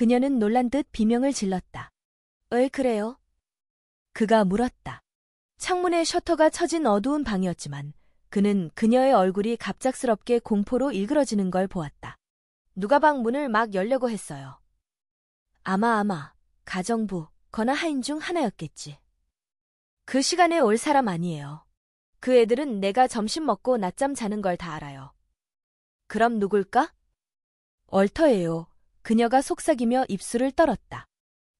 그녀는 놀란 듯 비명을 질렀다. 왜 그래요? 그가 물었다. 창문에 셔터가 쳐진 어두운 방이었지만 그는 그녀의 얼굴이 갑작스럽게 공포로 일그러지는 걸 보았다. 누가 방 문을 막 열려고 했어요. 아마 가정부, 거나 하인 중 하나였겠지. 그 시간에 올 사람 아니에요. 그 애들은 내가 점심 먹고 낮잠 자는 걸 다 알아요. 그럼 누굴까? 얼터예요. 그녀가 속삭이며 입술을 떨었다.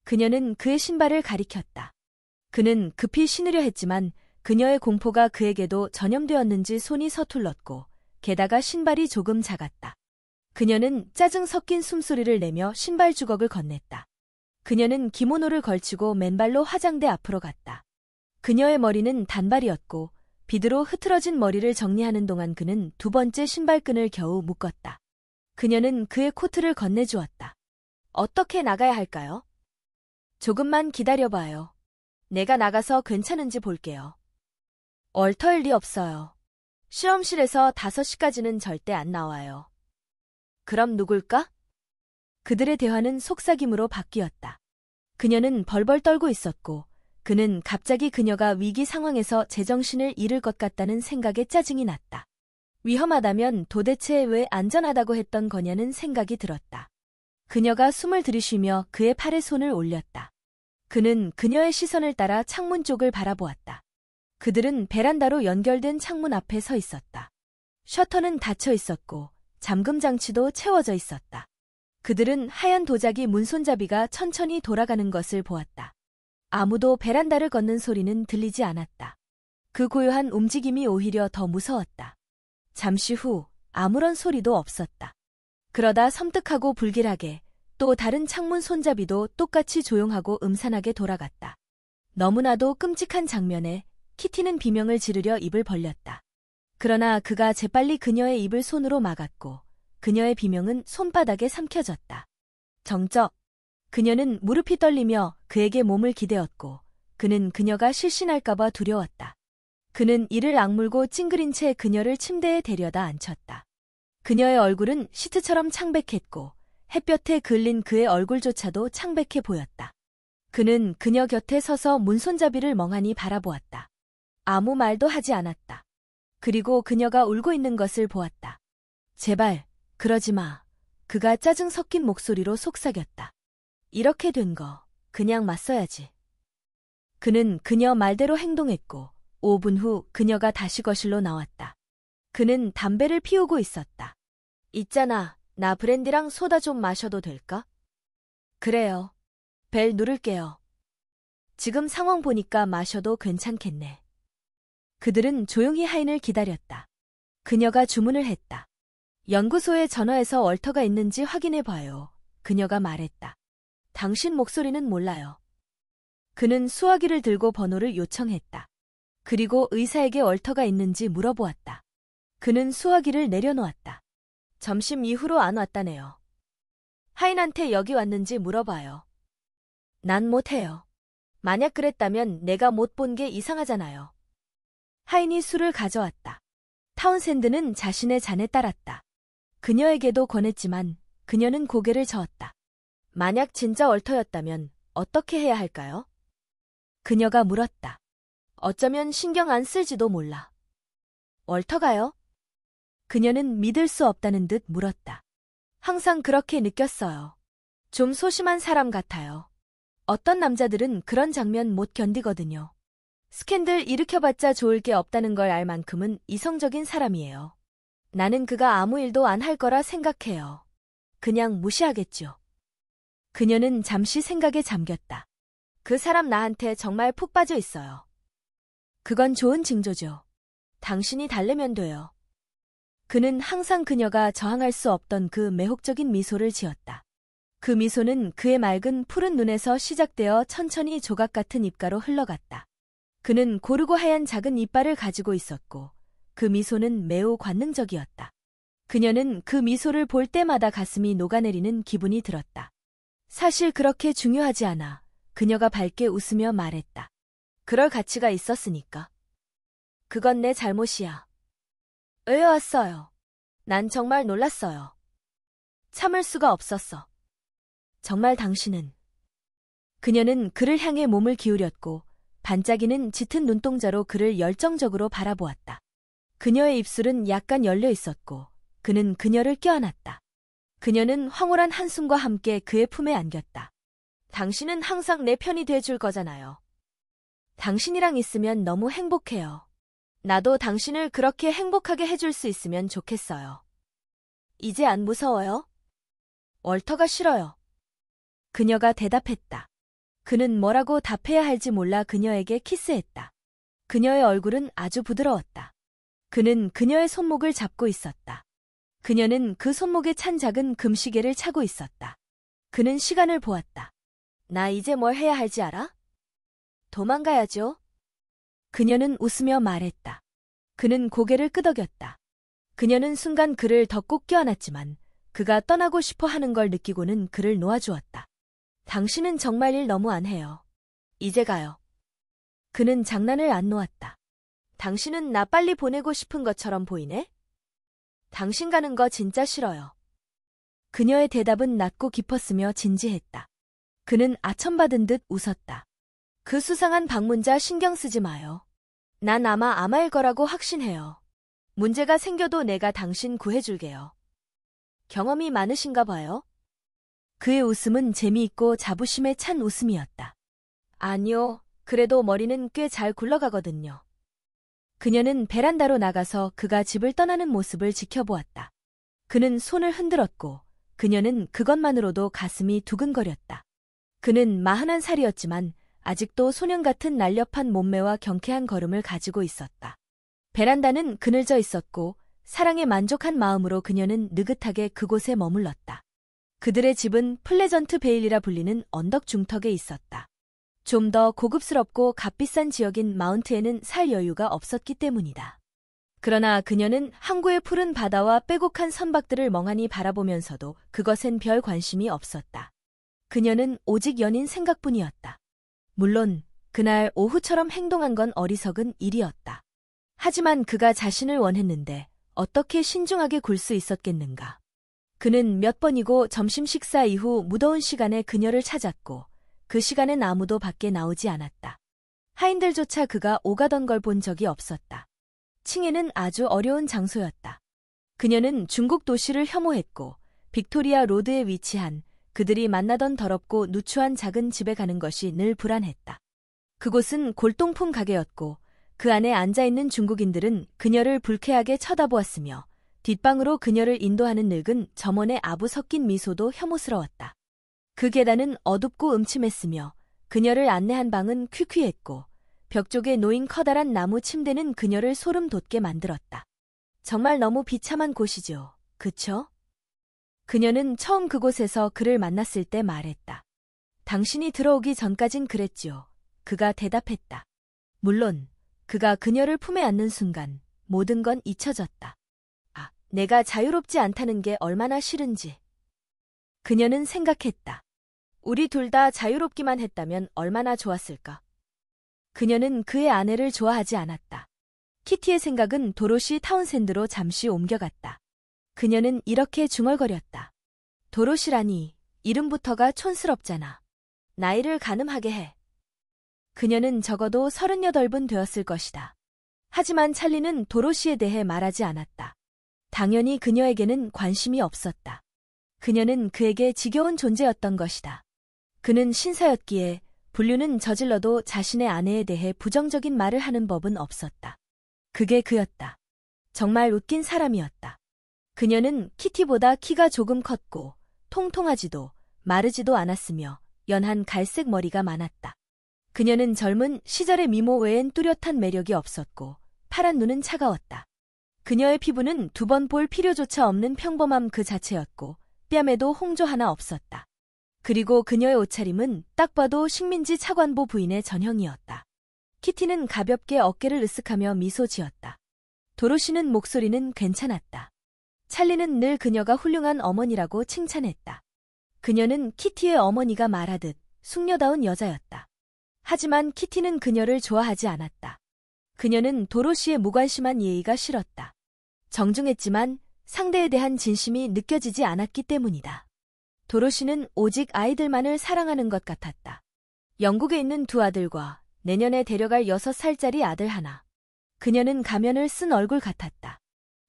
그녀는 그의 신발을 가리켰다. 그는 급히 신으려 했지만 그녀의 공포가 그에게도 전염되었는지 손이 서툴렀고 게다가 신발이 조금 작았다. 그녀는 짜증 섞인 숨소리를 내며 신발 주걱을 건넸다. 그녀는 기모노를 걸치고 맨발로 화장대 앞으로 갔다. 그녀의 머리는 단발이었고 비드로 흐트러진 머리를 정리하는 동안 그는 두 번째 신발끈을 겨우 묶었다. 그녀는 그의 코트를 건네주었다. 어떻게 나가야 할까요? 조금만 기다려봐요. 내가 나가서 괜찮은지 볼게요. 얼터일 리 없어요. 실험실에서 5시까지는 절대 안 나와요. 그럼 누굴까? 그들의 대화는 속삭임으로 바뀌었다. 그녀는 벌벌 떨고 있었고 그는 갑자기 그녀가 위기 상황에서 제정신을 잃을 것 같다는 생각에 짜증이 났다. 위험하다면 도대체 왜 안전하다고 했던 거냐는 생각이 들었다. 그녀가 숨을 들이쉬며 그의 팔에 손을 올렸다. 그는 그녀의 시선을 따라 창문 쪽을 바라보았다. 그들은 베란다로 연결된 창문 앞에 서 있었다. 셔터는 닫혀 있었고 잠금 장치도 채워져 있었다. 그들은 하얀 도자기 문손잡이가 천천히 돌아가는 것을 보았다. 아무도 베란다를 걷는 소리는 들리지 않았다. 그 고요한 움직임이 오히려 더 무서웠다. 잠시 후 아무런 소리도 없었다. 그러다 섬뜩하고 불길하게 또 다른 창문 손잡이도 똑같이 조용하고 음산하게 돌아갔다. 너무나도 끔찍한 장면에 키티는 비명을 지르려 입을 벌렸다. 그러나 그가 재빨리 그녀의 입을 손으로 막았고 그녀의 비명은 손바닥에 삼켜졌다. 정적. 그녀는 무릎이 떨리며 그에게 몸을 기대었고 그는 그녀가 실신할까봐 두려웠다. 그는 이를 악물고 찡그린 채 그녀를 침대에 데려다 앉혔다. 그녀의 얼굴은 시트처럼 창백했고 햇볕에 그을린 그의 얼굴조차도 창백해 보였다. 그는 그녀 곁에 서서 문손잡이를 멍하니 바라보았다. 아무 말도 하지 않았다. 그리고 그녀가 울고 있는 것을 보았다. 제발, 그러지 마. 그가 짜증 섞인 목소리로 속삭였다. 이렇게 된 거, 그냥 맞서야지. 그는 그녀 말대로 행동했고 5분 후 그녀가 다시 거실로 나왔다. 그는 담배를 피우고 있었다. 있잖아, 나 브랜디랑 소다 좀 마셔도 될까? 그래요. 벨 누를게요. 지금 상황 보니까 마셔도 괜찮겠네. 그들은 조용히 하인을 기다렸다. 그녀가 주문을 했다. 연구소에 전화해서 얼터가 있는지 확인해봐요. 그녀가 말했다. 당신 목소리는 몰라요. 그는 수화기를 들고 번호를 요청했다. 그리고 의사에게 얼터가 있는지 물어보았다. 그는 수화기를 내려놓았다. 점심 이후로 안 왔다네요. 하인한테 여기 왔는지 물어봐요. 난 못해요. 만약 그랬다면 내가 못 본 게 이상하잖아요. 하인이 술을 가져왔다. 타운샌드는 자신의 잔에 따랐다. 그녀에게도 권했지만 그녀는 고개를 저었다. 만약 진짜 얼터였다면 어떻게 해야 할까요? 그녀가 물었다. 어쩌면 신경 안 쓸지도 몰라. 얼터가요? 그녀는 믿을 수 없다는 듯 물었다. 항상 그렇게 느꼈어요. 좀 소심한 사람 같아요. 어떤 남자들은 그런 장면 못 견디거든요. 스캔들 일으켜봤자 좋을 게 없다는 걸 알 만큼은 이성적인 사람이에요. 나는 그가 아무 일도 안 할 거라 생각해요. 그냥 무시하겠죠. 그녀는 잠시 생각에 잠겼다. 그 사람 나한테 정말 푹 빠져 있어요. 그건 좋은 징조죠. 당신이 달래면 돼요. 그는 항상 그녀가 저항할 수 없던 그 매혹적인 미소를 지었다. 그 미소는 그의 맑은 푸른 눈에서 시작되어 천천히 조각 같은 입가로 흘러갔다. 그는 고르고 하얀 작은 이빨을 가지고 있었고 그 미소는 매우 관능적이었다. 그녀는 그 미소를 볼 때마다 가슴이 녹아내리는 기분이 들었다. 사실 그렇게 중요하지 않아. 그녀가 밝게 웃으며 말했다. 그럴 가치가 있었으니까. 그건 내 잘못이야. 왜 왔어요? 난 정말 놀랐어요. 참을 수가 없었어. 정말 당신은. 그녀는 그를 향해 몸을 기울였고 반짝이는 짙은 눈동자로 그를 열정적으로 바라보았다. 그녀의 입술은 약간 열려 있었고 그는 그녀를 껴안았다. 그녀는 황홀한 한숨과 함께 그의 품에 안겼다. 당신은 항상 내 편이 돼줄 거잖아요. 당신이랑 있으면 너무 행복해요. 나도 당신을 그렇게 행복하게 해줄 수 있으면 좋겠어요. 이제 안 무서워요? 월터가 싫어요. 그녀가 대답했다. 그는 뭐라고 답해야 할지 몰라 그녀에게 키스했다. 그녀의 얼굴은 아주 부드러웠다. 그는 그녀의 손목을 잡고 있었다. 그녀는 그 손목에 찬 작은 금시계를 차고 있었다. 그는 시간을 보았다. 나 이제 뭘 해야 할지 알아? 도망가야죠. 그녀는 웃으며 말했다. 그는 고개를 끄덕였다. 그녀는 순간 그를 더 꼭 껴안았지만 그가 떠나고 싶어 하는 걸 느끼고는 그를 놓아주었다. 당신은 정말 일 너무 안 해요. 이제 가요. 그는 장난을 안 놓았다. 당신은 나 빨리 보내고 싶은 것처럼 보이네? 당신 가는 거 진짜 싫어요. 그녀의 대답은 낮고 깊었으며 진지했다. 그는 아첨받은 듯 웃었다. 그 수상한 방문자 신경 쓰지 마요. 난 아마 아마일 거라고 확신해요. 문제가 생겨도 내가 당신 구해줄게요. 경험이 많으신가 봐요? 그의 웃음은 재미있고 자부심에 찬 웃음이었다. 아니요, 그래도 머리는 꽤 잘 굴러가거든요. 그녀는 베란다로 나가서 그가 집을 떠나는 모습을 지켜보았다. 그는 손을 흔들었고 그녀는 그것만으로도 가슴이 두근거렸다. 그는 41살이었지만 아직도 소년 같은 날렵한 몸매와 경쾌한 걸음을 가지고 있었다. 베란다는 그늘져 있었고 사랑에 만족한 마음으로 그녀는 느긋하게 그곳에 머물렀다. 그들의 집은 플레전트 베일이라 불리는 언덕 중턱에 있었다. 좀 더 고급스럽고 값비싼 지역인 마운트에는 살 여유가 없었기 때문이다. 그러나 그녀는 항구의 푸른 바다와 빼곡한 선박들을 멍하니 바라보면서도 그것엔 별 관심이 없었다. 그녀는 오직 연인 생각뿐이었다. 물론 그날 오후처럼 행동한 건 어리석은 일이었다. 하지만 그가 자신을 원했는데 어떻게 신중하게 굴 수 있었겠는가. 그는 몇 번이고 점심 식사 이후 무더운 시간에 그녀를 찾았고 그 시간엔 아무도 밖에 나오지 않았다. 하인들조차 그가 오가던 걸 본 적이 없었다. 칭에는 아주 어려운 장소였다. 그녀는 중국 도시를 혐오했고 빅토리아 로드에 위치한 그들이 만나던 더럽고 누추한 작은 집에 가는 것이 늘 불안했다. 그곳은 골동품 가게였고 그 안에 앉아있는 중국인들은 그녀를 불쾌하게 쳐다보았으며 뒷방으로 그녀를 인도하는 늙은 점원의 아부 섞인 미소도 혐오스러웠다. 그 계단은 어둡고 음침했으며 그녀를 안내한 방은 퀴퀴했고 벽 쪽에 놓인 커다란 나무 침대는 그녀를 소름 돋게 만들었다. 정말 너무 비참한 곳이죠. 그쵸? 그녀는 처음 그곳에서 그를 만났을 때 말했다. 당신이 들어오기 전까진 그랬지요. 그가 대답했다. 물론 그가 그녀를 품에 안는 순간 모든 건 잊혀졌다. 아, 내가 자유롭지 않다는 게 얼마나 싫은지. 그녀는 생각했다. 우리 둘 다 자유롭기만 했다면 얼마나 좋았을까. 그녀는 그의 아내를 좋아하지 않았다. 키티의 생각은 도로시 타운샌드로 잠시 옮겨갔다. 그녀는 이렇게 중얼거렸다. 도로시라니, 이름부터가 촌스럽잖아. 나이를 가늠하게 해. 그녀는 적어도 38분 되었을 것이다. 하지만 찰리는 도로시에 대해 말하지 않았다. 당연히 그녀에게는 관심이 없었다. 그녀는 그에게 지겨운 존재였던 것이다. 그는 신사였기에 불륜은 저질러도 자신의 아내에 대해 부정적인 말을 하는 법은 없었다. 그게 그였다. 정말 웃긴 사람이었다. 그녀는 키티보다 키가 조금 컸고 통통하지도 마르지도 않았으며 연한 갈색 머리가 많았다. 그녀는 젊은 시절의 미모 외엔 뚜렷한 매력이 없었고 파란 눈은 차가웠다. 그녀의 피부는 두 번 볼 필요조차 없는 평범함 그 자체였고 뺨에도 홍조 하나 없었다. 그리고 그녀의 옷차림은 딱 봐도 식민지 차관보 부인의 전형이었다. 키티는 가볍게 어깨를 으쓱하며 미소 지었다. 도로시는 목소리는 괜찮았다. 찰리는 늘 그녀가 훌륭한 어머니라고 칭찬했다. 그녀는 키티의 어머니가 말하듯 숙녀다운 여자였다. 하지만 키티는 그녀를 좋아하지 않았다. 그녀는 도로시의 무관심한 예의가 싫었다. 정중했지만 상대에 대한 진심이 느껴지지 않았기 때문이다. 도로시는 오직 아이들만을 사랑하는 것 같았다. 영국에 있는 두 아들과 내년에 데려갈 6살짜리 아들 하나. 그녀는 가면을 쓴 얼굴 같았다.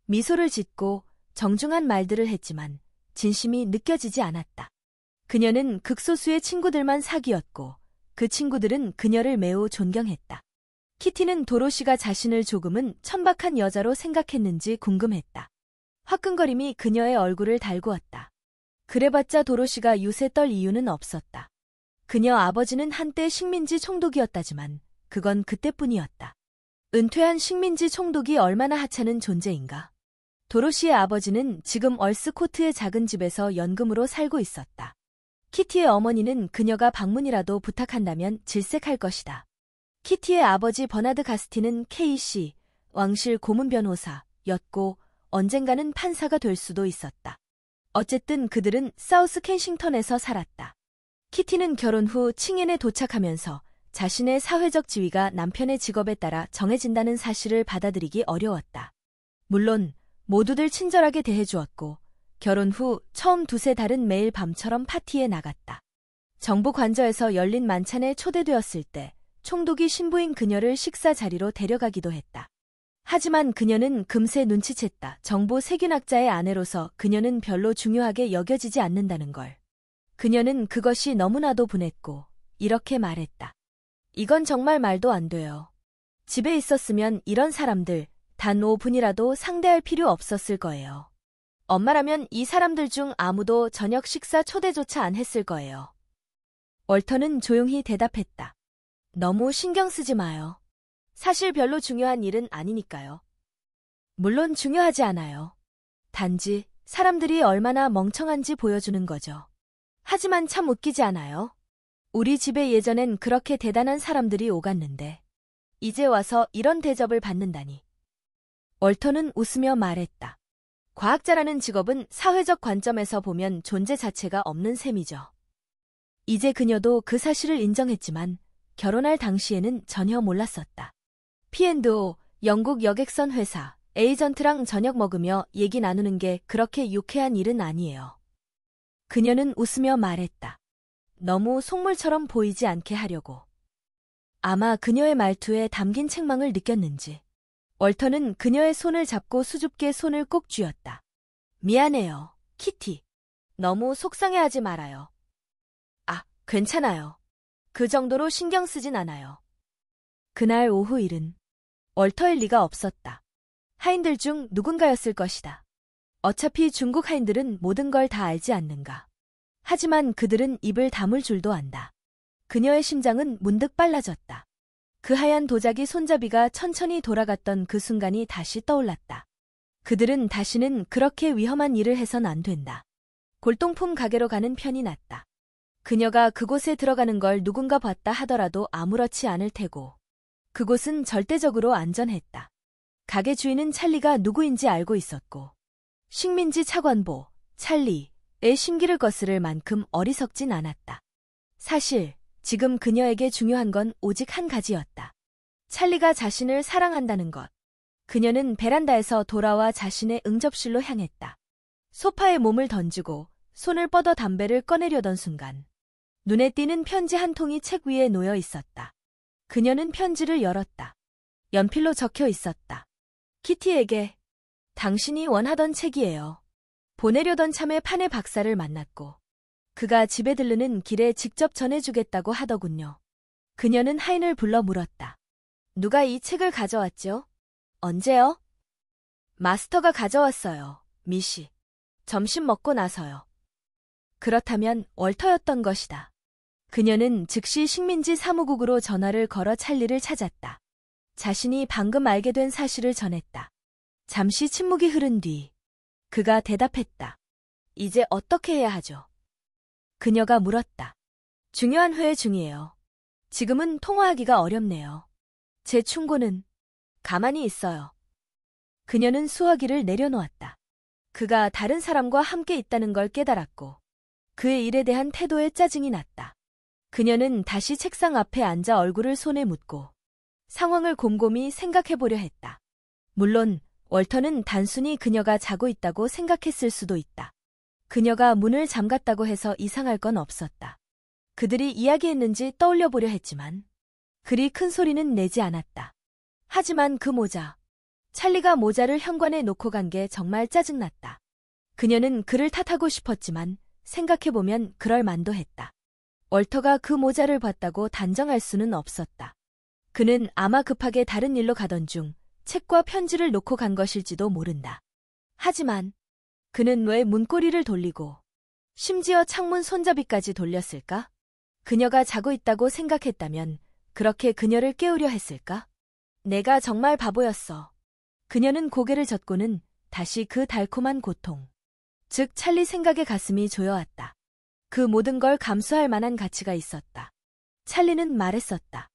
미소를 짓고 정중한 말들을 했지만 진심이 느껴지지 않았다. 그녀는 극소수의 친구들만 사귀었고 그 친구들은 그녀를 매우 존경했다. 키티는 도로시가 자신을 조금은 천박한 여자로 생각했는지 궁금했다. 화끈거림이 그녀의 얼굴을 달구었다. 그래봤자 도로시가 유세 떨 이유는 없었다. 그녀 아버지는 한때 식민지 총독이었다지만 그건 그때뿐이었다. 은퇴한 식민지 총독이 얼마나 하찮은 존재인가. 도로시의 아버지는 지금 얼스코트의 작은 집에서 연금으로 살고 있었다. 키티의 어머니는 그녀가 방문이라도 부탁한다면 질색할 것이다. 키티의 아버지 버나드 가스티는 KC, 왕실 고문 변호사였고 언젠가는 판사가 될 수도 있었다. 어쨌든 그들은 사우스 켄싱턴에서 살았다. 키티는 결혼 후 칭엔에 도착하면서 자신의 사회적 지위가 남편의 직업에 따라 정해진다는 사실을 받아들이기 어려웠다. 물론 모두들 친절하게 대해주었고 결혼 후 처음 두세 달은 매일 밤처럼 파티에 나갔다. 정부 관저에서 열린 만찬에 초대되었을 때 총독이 신부인 그녀를 식사 자리로 데려가기도 했다. 하지만 그녀는 금세 눈치챘다. 정보 세균학자의 아내로서 그녀는 별로 중요하게 여겨지지 않는다는 걸. 그녀는 그것이 너무나도 분했고 이렇게 말했다. 이건 정말 말도 안 돼요. 집에 있었으면 이런 사람들 단 5분이라도 상대할 필요 없었을 거예요. 엄마라면 이 사람들 중 아무도 저녁 식사 초대조차 안 했을 거예요. 월터는 조용히 대답했다. 너무 신경 쓰지 마요. 사실 별로 중요한 일은 아니니까요. 물론 중요하지 않아요. 단지 사람들이 얼마나 멍청한지 보여주는 거죠. 하지만 참 웃기지 않아요? 우리 집에 예전엔 그렇게 대단한 사람들이 오갔는데 이제 와서 이런 대접을 받는다니. 월터는 웃으며 말했다. 과학자라는 직업은 사회적 관점에서 보면 존재 자체가 없는 셈이죠. 이제 그녀도 그 사실을 인정했지만 결혼할 당시에는 전혀 몰랐었다. P&O, 영국 여객선 회사, 에이전트랑 저녁 먹으며 얘기 나누는 게 그렇게 유쾌한 일은 아니에요. 그녀는 웃으며 말했다. 너무 속물처럼 보이지 않게 하려고. 아마 그녀의 말투에 담긴 책망을 느꼈는지 월터는 그녀의 손을 잡고 수줍게 손을 꼭 쥐었다. 미안해요, 키티. 너무 속상해하지 말아요. 아, 괜찮아요. 그 정도로 신경 쓰진 않아요. 그날 오후 일은 월터일 리가 없었다. 하인들 중 누군가였을 것이다. 어차피 중국 하인들은 모든 걸 다 알지 않는가. 하지만 그들은 입을 다물 줄도 안다. 그녀의 심장은 문득 빨라졌다. 그 하얀 도자기 손잡이가 천천히 돌아갔던 그 순간이 다시 떠올랐다. 그들은 다시는 그렇게 위험한 일을 해선 안 된다. 골동품 가게로 가는 편이 낫다. 그녀가 그곳에 들어가는 걸 누군가 봤다 하더라도 아무렇지 않을 테고 그곳은 절대적으로 안전했다. 가게 주인은 찰리가 누구인지 알고 있었고 식민지 차관보 찰리의 심기를 거스를 만큼 어리석진 않았다. 사실 지금 그녀에게 중요한 건 오직 한 가지였다. 찰리가 자신을 사랑한다는 것. 그녀는 베란다에서 돌아와 자신의 응접실로 향했다. 소파에 몸을 던지고 손을 뻗어 담배를 꺼내려던 순간 눈에 띄는 편지 한 통이 책 위에 놓여 있었다. 그녀는 편지를 열었다. 연필로 적혀 있었다. 키티에게 당신이 원하던 책이에요. 보내려던 참에 판의 박사를 만났고 그가 집에 들르는 길에 직접 전해주겠다고 하더군요. 그녀는 하인을 불러 물었다. 누가 이 책을 가져왔죠? 언제요? 마스터가 가져왔어요, 미시. 점심 먹고 나서요. 그렇다면 월터였던 것이다. 그녀는 즉시 식민지 사무국으로 전화를 걸어 찰리를 찾았다. 자신이 방금 알게 된 사실을 전했다. 잠시 침묵이 흐른 뒤 그가 대답했다. 이제 어떻게 해야 하죠? 그녀가 물었다. 중요한 회의 중이에요. 지금은 통화하기가 어렵네요. 제 충고는 가만히 있어요. 그녀는 수화기를 내려놓았다. 그가 다른 사람과 함께 있다는 걸 깨달았고 그의 일에 대한 태도에 짜증이 났다. 그녀는 다시 책상 앞에 앉아 얼굴을 손에 묻고 상황을 곰곰이 생각해보려 했다. 물론 월터는 단순히 그녀가 자고 있다고 생각했을 수도 있다. 그녀가 문을 잠갔다고 해서 이상할 건 없었다. 그들이 이야기했는지 떠올려 보려 했지만 그리 큰 소리는 내지 않았다. 하지만 그 모자. 찰리가 모자를 현관에 놓고 간 게 정말 짜증났다. 그녀는 그를 탓하고 싶었지만 생각해보면 그럴 만도 했다. 월터가 그 모자를 봤다고 단정할 수는 없었다. 그는 아마 급하게 다른 일로 가던 중 책과 편지를 놓고 간 것일지도 모른다. 하지만 그는 왜 문고리를 돌리고 심지어 창문 손잡이까지 돌렸을까? 그녀가 자고 있다고 생각했다면 그렇게 그녀를 깨우려 했을까? 내가 정말 바보였어. 그녀는 고개를 젓고는 다시 그 달콤한 고통, 즉 찰리 생각에 가슴이 조여왔다. 그 모든 걸 감수할 만한 가치가 있었다. 찰리는 말했었다.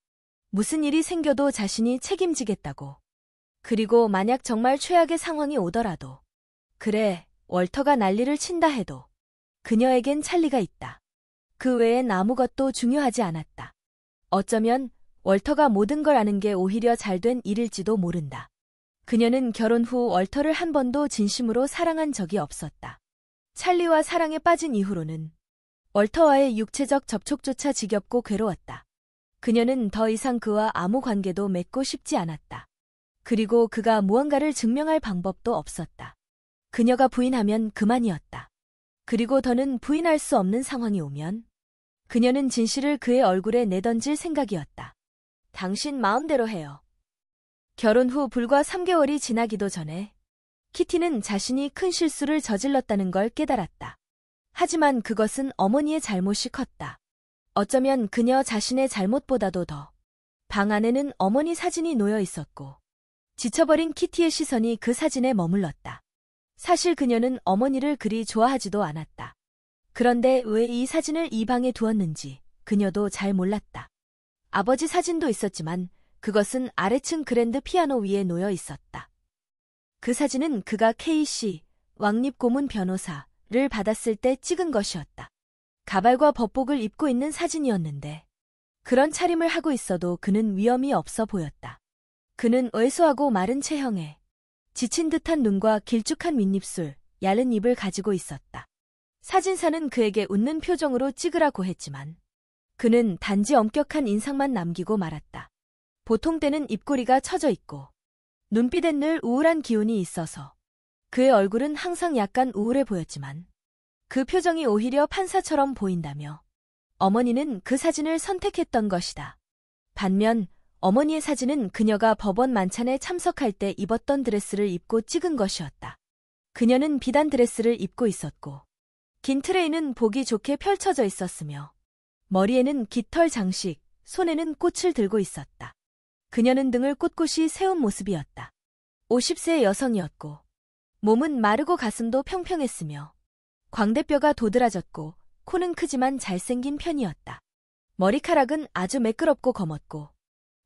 무슨 일이 생겨도 자신이 책임지겠다고. 그리고 만약 정말 최악의 상황이 오더라도, 그래, 월터가 난리를 친다 해도 그녀에겐 찰리가 있다. 그 외엔 아무것도 중요하지 않았다. 어쩌면 월터가 모든 걸 아는 게 오히려 잘된 일일지도 모른다. 그녀는 결혼 후 월터를 한 번도 진심으로 사랑한 적이 없었다. 찰리와 사랑에 빠진 이후로는 월터와의 육체적 접촉조차 지겹고 괴로웠다. 그녀는 더 이상 그와 아무 관계도 맺고 싶지 않았다. 그리고 그가 무언가를 증명할 방법도 없었다. 그녀가 부인하면 그만이었다. 그리고 더는 부인할 수 없는 상황이 오면 그녀는 진실을 그의 얼굴에 내던질 생각이었다. 당신 마음대로 해요. 결혼 후 불과 3개월이 지나기도 전에 키티는 자신이 큰 실수를 저질렀다는 걸 깨달았다. 하지만 그것은 어머니의 잘못이 컸다. 어쩌면 그녀 자신의 잘못보다도 더. 방 안에는 어머니 사진이 놓여 있었고 지쳐버린 키티의 시선이 그 사진에 머물렀다. 사실 그녀는 어머니를 그리 좋아하지도 않았다. 그런데 왜 이 사진을 이 방에 두었는지 그녀도 잘 몰랐다. 아버지 사진도 있었지만 그것은 아래층 그랜드 피아노 위에 놓여 있었다. 그 사진은 그가 K씨, 왕립고문 변호사를 받았을 때 찍은 것이었다. 가발과 법복을 입고 있는 사진이었는데 그런 차림을 하고 있어도 그는 위험이 없어 보였다. 그는 왜소하고 마른 체형에 지친 듯한 눈과 길쭉한 윗입술, 얇은 입을 가지고 있었다. 사진사는 그에게 웃는 표정으로 찍으라고 했지만 그는 단지 엄격한 인상만 남기고 말았다. 보통 때는 입꼬리가 처져 있고 눈빛엔 늘 우울한 기운이 있어서 그의 얼굴은 항상 약간 우울해 보였지만 그 표정이 오히려 판사처럼 보인다며 어머니는 그 사진을 선택했던 것이다. 반면 어머니의 사진은 그녀가 법원 만찬에 참석할 때 입었던 드레스를 입고 찍은 것이었다. 그녀는 비단 드레스를 입고 있었고 긴 트레이는 보기 좋게 펼쳐져 있었으며 머리에는 깃털 장식, 손에는 꽃을 들고 있었다. 그녀는 등을 꼿꼿이 세운 모습이었다. 50세의 여성이었고 몸은 마르고 가슴도 평평했으며 광대뼈가 도드라졌고 코는 크지만 잘생긴 편이었다. 머리카락은 아주 매끄럽고 검었고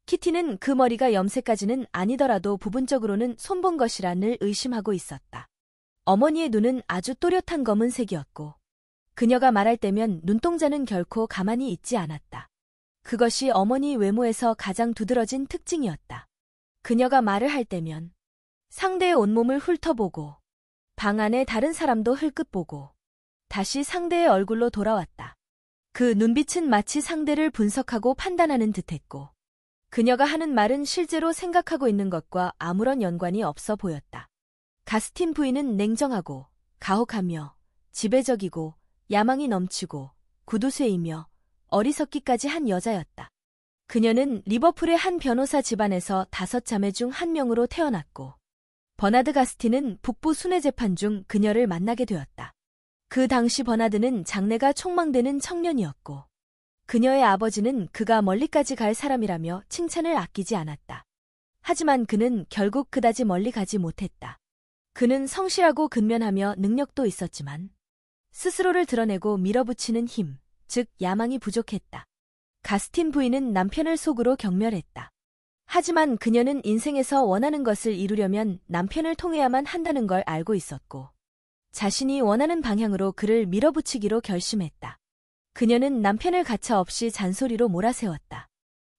키티는 그 머리가 염색까지는 아니더라도 부분적으로는 손본 것이라 늘 의심하고 있었다. 어머니의 눈은 아주 또렷한 검은색이었고 그녀가 말할 때면 눈동자는 결코 가만히 있지 않았다. 그것이 어머니 외모에서 가장 두드러진 특징이었다. 그녀가 말을 할 때면 상대의 온몸을 훑어보고 방 안의 다른 사람도 흘끗 보고 다시 상대의 얼굴로 돌아왔다. 그 눈빛은 마치 상대를 분석하고 판단하는 듯했고 그녀가 하는 말은 실제로 생각하고 있는 것과 아무런 연관이 없어 보였다. 가스틴 부인은 냉정하고 가혹하며 지배적이고 야망이 넘치고 구두쇠이며 어리석기까지 한 여자였다. 그녀는 리버풀의 한 변호사 집안에서 5자매 중 한 명으로 태어났고 버나드 가스틴은 북부 순회 재판 중 그녀를 만나게 되었다. 그 당시 버나드는 장래가 촉망되는 청년이었고 그녀의 아버지는 그가 멀리까지 갈 사람이라며 칭찬을 아끼지 않았다. 하지만 그는 결국 그다지 멀리 가지 못했다. 그는 성실하고 근면하며 능력도 있었지만 스스로를 드러내고 밀어붙이는 힘, 즉 야망이 부족했다. 가스틴 부인은 남편을 속으로 경멸했다. 하지만 그녀는 인생에서 원하는 것을 이루려면 남편을 통해야만 한다는 걸 알고 있었고 자신이 원하는 방향으로 그를 밀어붙이기로 결심했다. 그녀는 남편을 가차없이 잔소리로 몰아세웠다.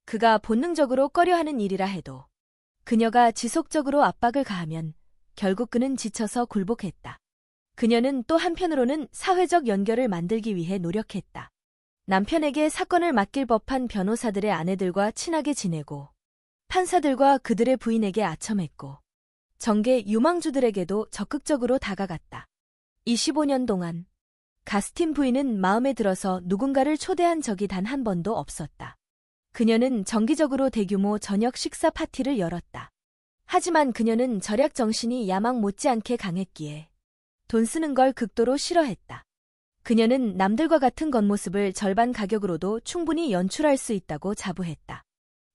그가 본능적으로 꺼려하는 일이라 해도 그녀가 지속적으로 압박을 가하면 결국 그는 지쳐서 굴복했다. 그녀는 또 한편으로는 사회적 연결을 만들기 위해 노력했다. 남편에게 사건을 맡길 법한 변호사들의 아내들과 친하게 지내고 판사들과 그들의 부인에게 아첨했고 정계 유망주들에게도 적극적으로 다가갔다. 25년 동안 가스틴 부인은 마음에 들어서 누군가를 초대한 적이 단 한 번도 없었다. 그녀는 정기적으로 대규모 저녁 식사 파티를 열었다. 하지만 그녀는 절약 정신이 야망 못지않게 강했기에 돈 쓰는 걸 극도로 싫어했다. 그녀는 남들과 같은 겉모습을 절반 가격으로도 충분히 연출할 수 있다고 자부했다.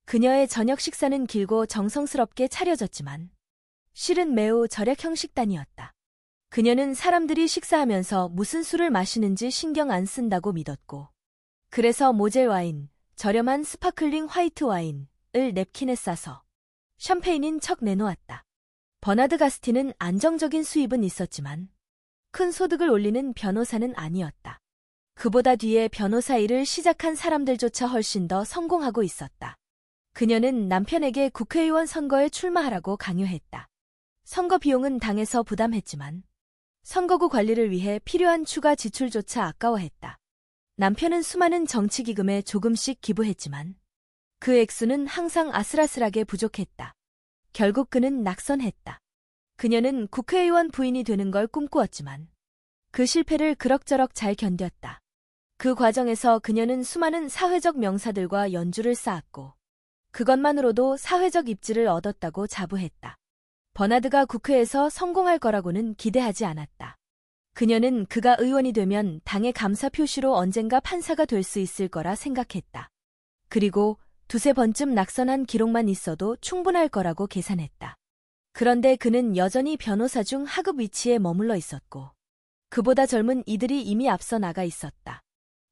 그녀의 저녁 식사는 길고 정성스럽게 차려졌지만 실은 매우 절약형 식단이었다. 그녀는 사람들이 식사하면서 무슨 술을 마시는지 신경 안 쓴다고 믿었고 그래서 모젤 와인, 저렴한 스파클링 화이트 와인을 냅킨에 싸서 샴페인인 척 내놓았다. 버나드 가스틴은 안정적인 수입은 있었지만 큰 소득을 올리는 변호사는 아니었다. 그보다 뒤에 변호사 일을 시작한 사람들조차 훨씬 더 성공하고 있었다. 그녀는 남편에게 국회의원 선거에 출마하라고 강요했다. 선거 비용은 당에서 부담했지만 선거구 관리를 위해 필요한 추가 지출조차 아까워했다. 남편은 수많은 정치기금에 조금씩 기부했지만 그 액수는 항상 아슬아슬하게 부족했다. 결국 그는 낙선했다. 그녀는 국회의원 부인이 되는 걸 꿈꾸었지만 그 실패를 그럭저럭 잘 견뎠다. 그 과정에서 그녀는 수많은 사회적 명사들과 연주를 쌓았고 그것만으로도 사회적 입지를 얻었다고 자부했다. 버나드가 국회에서 성공할 거라고는 기대하지 않았다. 그녀는 그가 의원이 되면 당의 감사 표시로 언젠가 판사가 될 수 있을 거라 생각했다. 그리고 두세 번쯤 낙선한 기록만 있어도 충분할 거라고 계산했다. 그런데 그는 여전히 변호사 중 하급 위치에 머물러 있었고 그보다 젊은 이들이 이미 앞서 나가 있었다.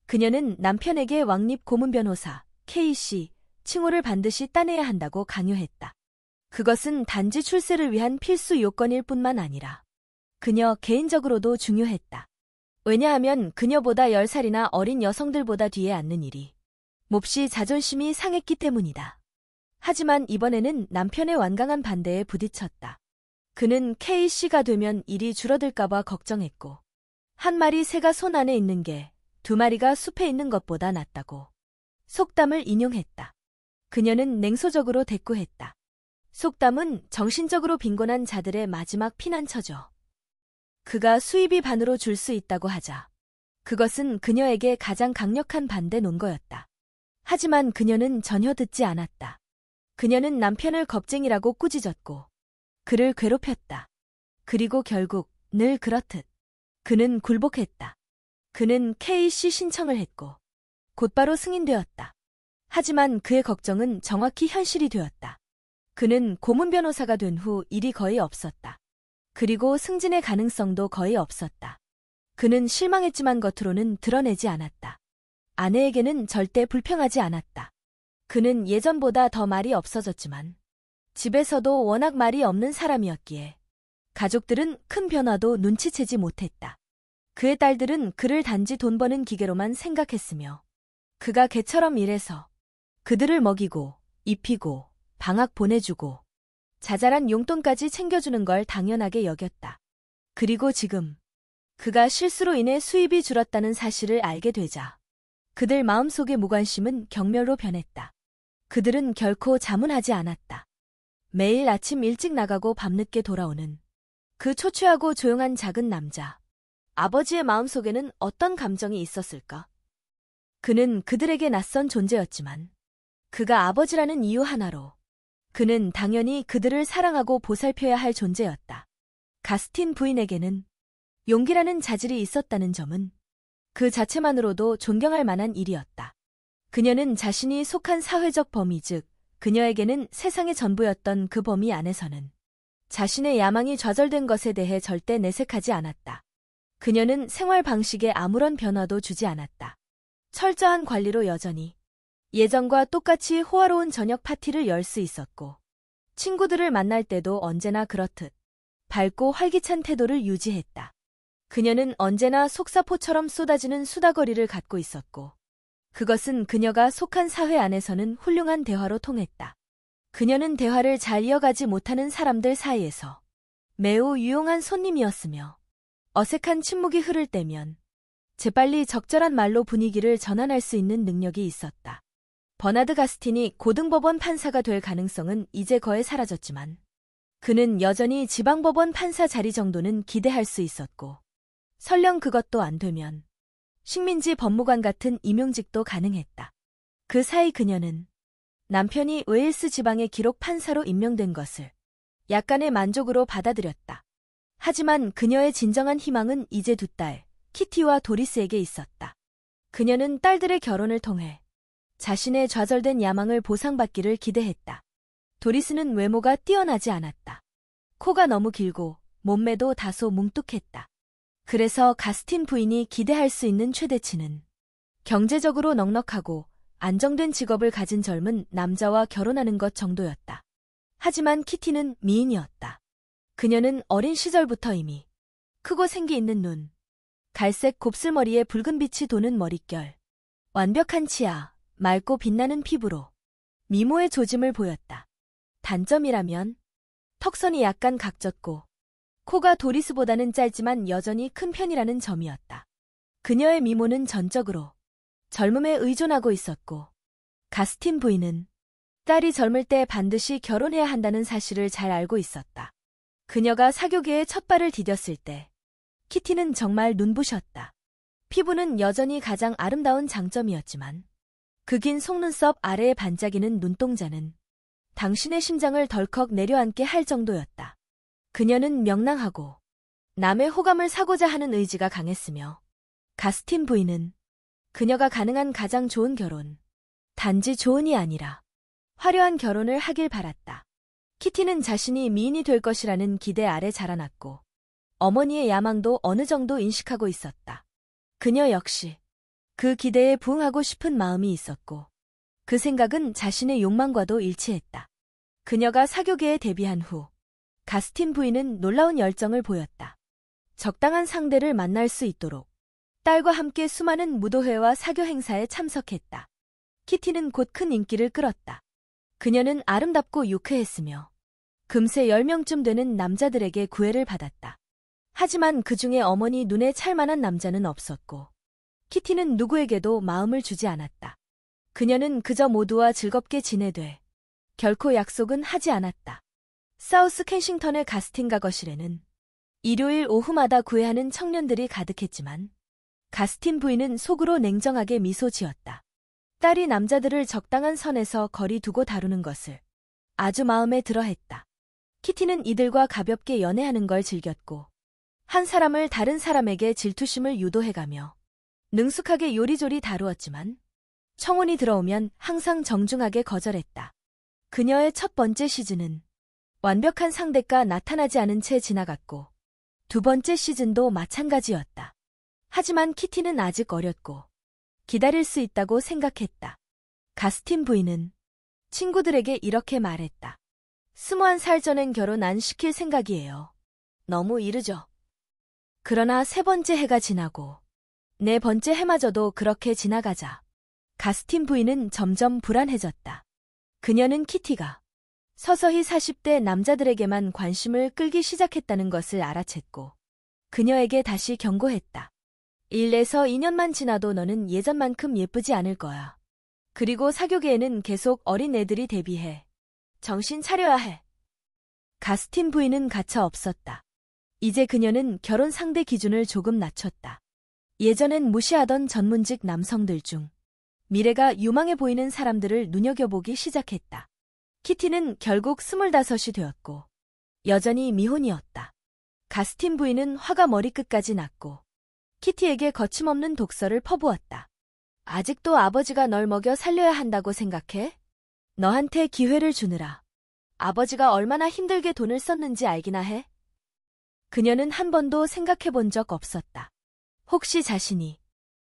그녀는 남편에게 왕립 고문 변호사, K씨, 칭호를 반드시 따내야 한다고 강요했다. 그것은 단지 출세를 위한 필수 요건일 뿐만 아니라 그녀 개인적으로도 중요했다. 왜냐하면 그녀보다 10살이나 어린 여성들보다 뒤에 앉는 일이 몹시 자존심이 상했기 때문이다. 하지만 이번에는 남편의 완강한 반대에 부딪혔다. 그는 K씨가 되면 일이 줄어들까봐 걱정했고 한 마리 새가 손 안에 있는 게 두 마리가 숲에 있는 것보다 낫다고 속담을 인용했다. 그녀는 냉소적으로 대꾸했다. 속담은 정신적으로 빈곤한 자들의 마지막 피난처죠. 그가 수입이 반으로 줄 수 있다고 하자. 그것은 그녀에게 가장 강력한 반대 논거였다. 하지만 그녀는 전혀 듣지 않았다. 그녀는 남편을 겁쟁이라고 꾸짖었고 그를 괴롭혔다. 그리고 결국 늘 그렇듯 그는 굴복했다. 그는 K씨 신청을 했고 곧바로 승인되었다. 하지만 그의 걱정은 정확히 현실이 되었다. 그는 고문 변호사가 된 후 일이 거의 없었다. 그리고 승진의 가능성도 거의 없었다. 그는 실망했지만 겉으로는 드러내지 않았다. 아내에게는 절대 불평하지 않았다. 그는 예전보다 더 말이 없어졌지만 집에서도 워낙 말이 없는 사람이었기에 가족들은 큰 변화도 눈치채지 못했다. 그의 딸들은 그를 단지 돈 버는 기계로만 생각했으며 그가 개처럼 일해서 그들을 먹이고 입히고 방학 보내주고 자잘한 용돈까지 챙겨주는 걸 당연하게 여겼다. 그리고 지금 그가 실수로 인해 수입이 줄었다는 사실을 알게 되자 그들 마음속의 무관심은 경멸로 변했다. 그들은 결코 자문하지 않았다. 매일 아침 일찍 나가고 밤늦게 돌아오는 그 초췌하고 조용한 작은 남자. 아버지의 마음속에는 어떤 감정이 있었을까? 그는 그들에게 낯선 존재였지만 그가 아버지라는 이유 하나로 그는 당연히 그들을 사랑하고 보살펴야 할 존재였다. 가스틴 부인에게는 용기라는 자질이 있었다는 점은 그 자체만으로도 존경할 만한 일이었다. 그녀는 자신이 속한 사회적 범위 즉 그녀에게는 세상의 전부였던 그 범위 안에서는 자신의 야망이 좌절된 것에 대해 절대 내색하지 않았다. 그녀는 생활 방식에 아무런 변화도 주지 않았다. 철저한 관리로 여전히 예전과 똑같이 호화로운 저녁 파티를 열 수 있었고 친구들을 만날 때도 언제나 그렇듯 밝고 활기찬 태도를 유지했다. 그녀는 언제나 속사포처럼 쏟아지는 수다거리를 갖고 있었고 그것은 그녀가 속한 사회 안에서는 훌륭한 대화로 통했다. 그녀는 대화를 잘 이어가지 못하는 사람들 사이에서 매우 유용한 손님이었으며 어색한 침묵이 흐를 때면 재빨리 적절한 말로 분위기를 전환할 수 있는 능력이 있었다. 버나드 가스틴이 고등법원 판사가 될 가능성은 이제 거의 사라졌지만 그는 여전히 지방법원 판사 자리 정도는 기대할 수 있었고 설령 그것도 안 되면 식민지 법무관 같은 임용직도 가능했다. 그 사이 그녀는 남편이 웨일스 지방의 기록 판사로 임명된 것을 약간의 만족으로 받아들였다. 하지만 그녀의 진정한 희망은 이제 두 딸, 키티와 도리스에게 있었다. 그녀는 딸들의 결혼을 통해 자신의 좌절된 야망을 보상받기를 기대했다. 도리스는 외모가 뛰어나지 않았다. 코가 너무 길고 몸매도 다소 뭉뚝했다. 그래서 가스틴 부인이 기대할 수 있는 최대치는 경제적으로 넉넉하고 안정된 직업을 가진 젊은 남자와 결혼하는 것 정도였다. 하지만 키티는 미인이었다. 그녀는 어린 시절부터 이미 크고 생기 있는 눈, 갈색 곱슬머리에 붉은 빛이 도는 머릿결, 완벽한 치아, 맑고 빛나는 피부로 미모의 조짐을 보였다. 단점이라면 턱선이 약간 각졌고 코가 도리스보다는 짧지만 여전히 큰 편이라는 점이었다. 그녀의 미모는 전적으로 젊음에 의존하고 있었고 가스틴 부인은 딸이 젊을 때 반드시 결혼해야 한다는 사실을 잘 알고 있었다. 그녀가 사교계에 첫 발을 디뎠을 때 키티는 정말 눈부셨다. 피부는 여전히 가장 아름다운 장점이었지만 그 긴 속눈썹 아래에 반짝이는 눈동자는 당신의 심장을 덜컥 내려앉게 할 정도였다. 그녀는 명랑하고 남의 호감을 사고자 하는 의지가 강했으며 가스틴 부인은 그녀가 가능한 가장 좋은 결혼, 단지 좋은이 아니라 화려한 결혼을 하길 바랐다. 키티는 자신이 미인이 될 것이라는 기대 아래 자라났고 어머니의 야망도 어느 정도 인식하고 있었다. 그녀 역시 그 기대에 부응하고 싶은 마음이 있었고 그 생각은 자신의 욕망과도 일치했다. 그녀가 사교계에 데뷔한 후 가스틴 부인은 놀라운 열정을 보였다. 적당한 상대를 만날 수 있도록 딸과 함께 수많은 무도회와 사교 행사에 참석했다. 키티는 곧 큰 인기를 끌었다. 그녀는 아름답고 유쾌했으며 금세 10명쯤 되는 남자들에게 구애를 받았다. 하지만 그 중에 어머니 눈에 찰 만한 남자는 없었고 키티는 누구에게도 마음을 주지 않았다. 그녀는 그저 모두와 즐겁게 지내되 결코 약속은 하지 않았다. 사우스 켄싱턴의 가스틴가 거실에는 일요일 오후마다 구애하는 청년들이 가득했지만 가스틴 부인은 속으로 냉정하게 미소 지었다. 딸이 남자들을 적당한 선에서 거리 두고 다루는 것을 아주 마음에 들어 했다. 키티는 이들과 가볍게 연애하는 걸 즐겼고 한 사람을 다른 사람에게 질투심을 유도해가며 능숙하게 요리조리 다루었지만 청혼이 들어오면 항상 정중하게 거절했다. 그녀의 첫 번째 시즌은 완벽한 상대가 나타나지 않은 채 지나갔고 두 번째 시즌도 마찬가지였다. 하지만 키티는 아직 어렸고 기다릴 수 있다고 생각했다. 가스틴 부인은 친구들에게 이렇게 말했다. 21살 전엔 결혼 안 시킬 생각이에요. 너무 이르죠. 그러나 세 번째 해가 지나고 네 번째 해마저도 그렇게 지나가자 가스틴 부인은 점점 불안해졌다. 그녀는 키티가 서서히 40대 남자들에게만 관심을 끌기 시작했다는 것을 알아챘고 그녀에게 다시 경고했다. 1에서 2년만 지나도 너는 예전만큼 예쁘지 않을 거야. 그리고 사교계에는 계속 어린 애들이 데뷔해. 정신 차려야 해. 가스틴 부인은 가차 없었다. 이제 그녀는 결혼 상대 기준을 조금 낮췄다. 예전엔 무시하던 전문직 남성들 중 미래가 유망해 보이는 사람들을 눈여겨보기 시작했다. 키티는 결국 25이 되었고 여전히 미혼이었다. 가스틴 부인은 화가 머리끝까지 났고 키티에게 거침없는 독서를 퍼부었다. 아직도 아버지가 널 먹여 살려야 한다고 생각해? 너한테 기회를 주느라 아버지가 얼마나 힘들게 돈을 썼는지 알기나 해? 그녀는 한 번도 생각해 본 적 없었다. 혹시 자신이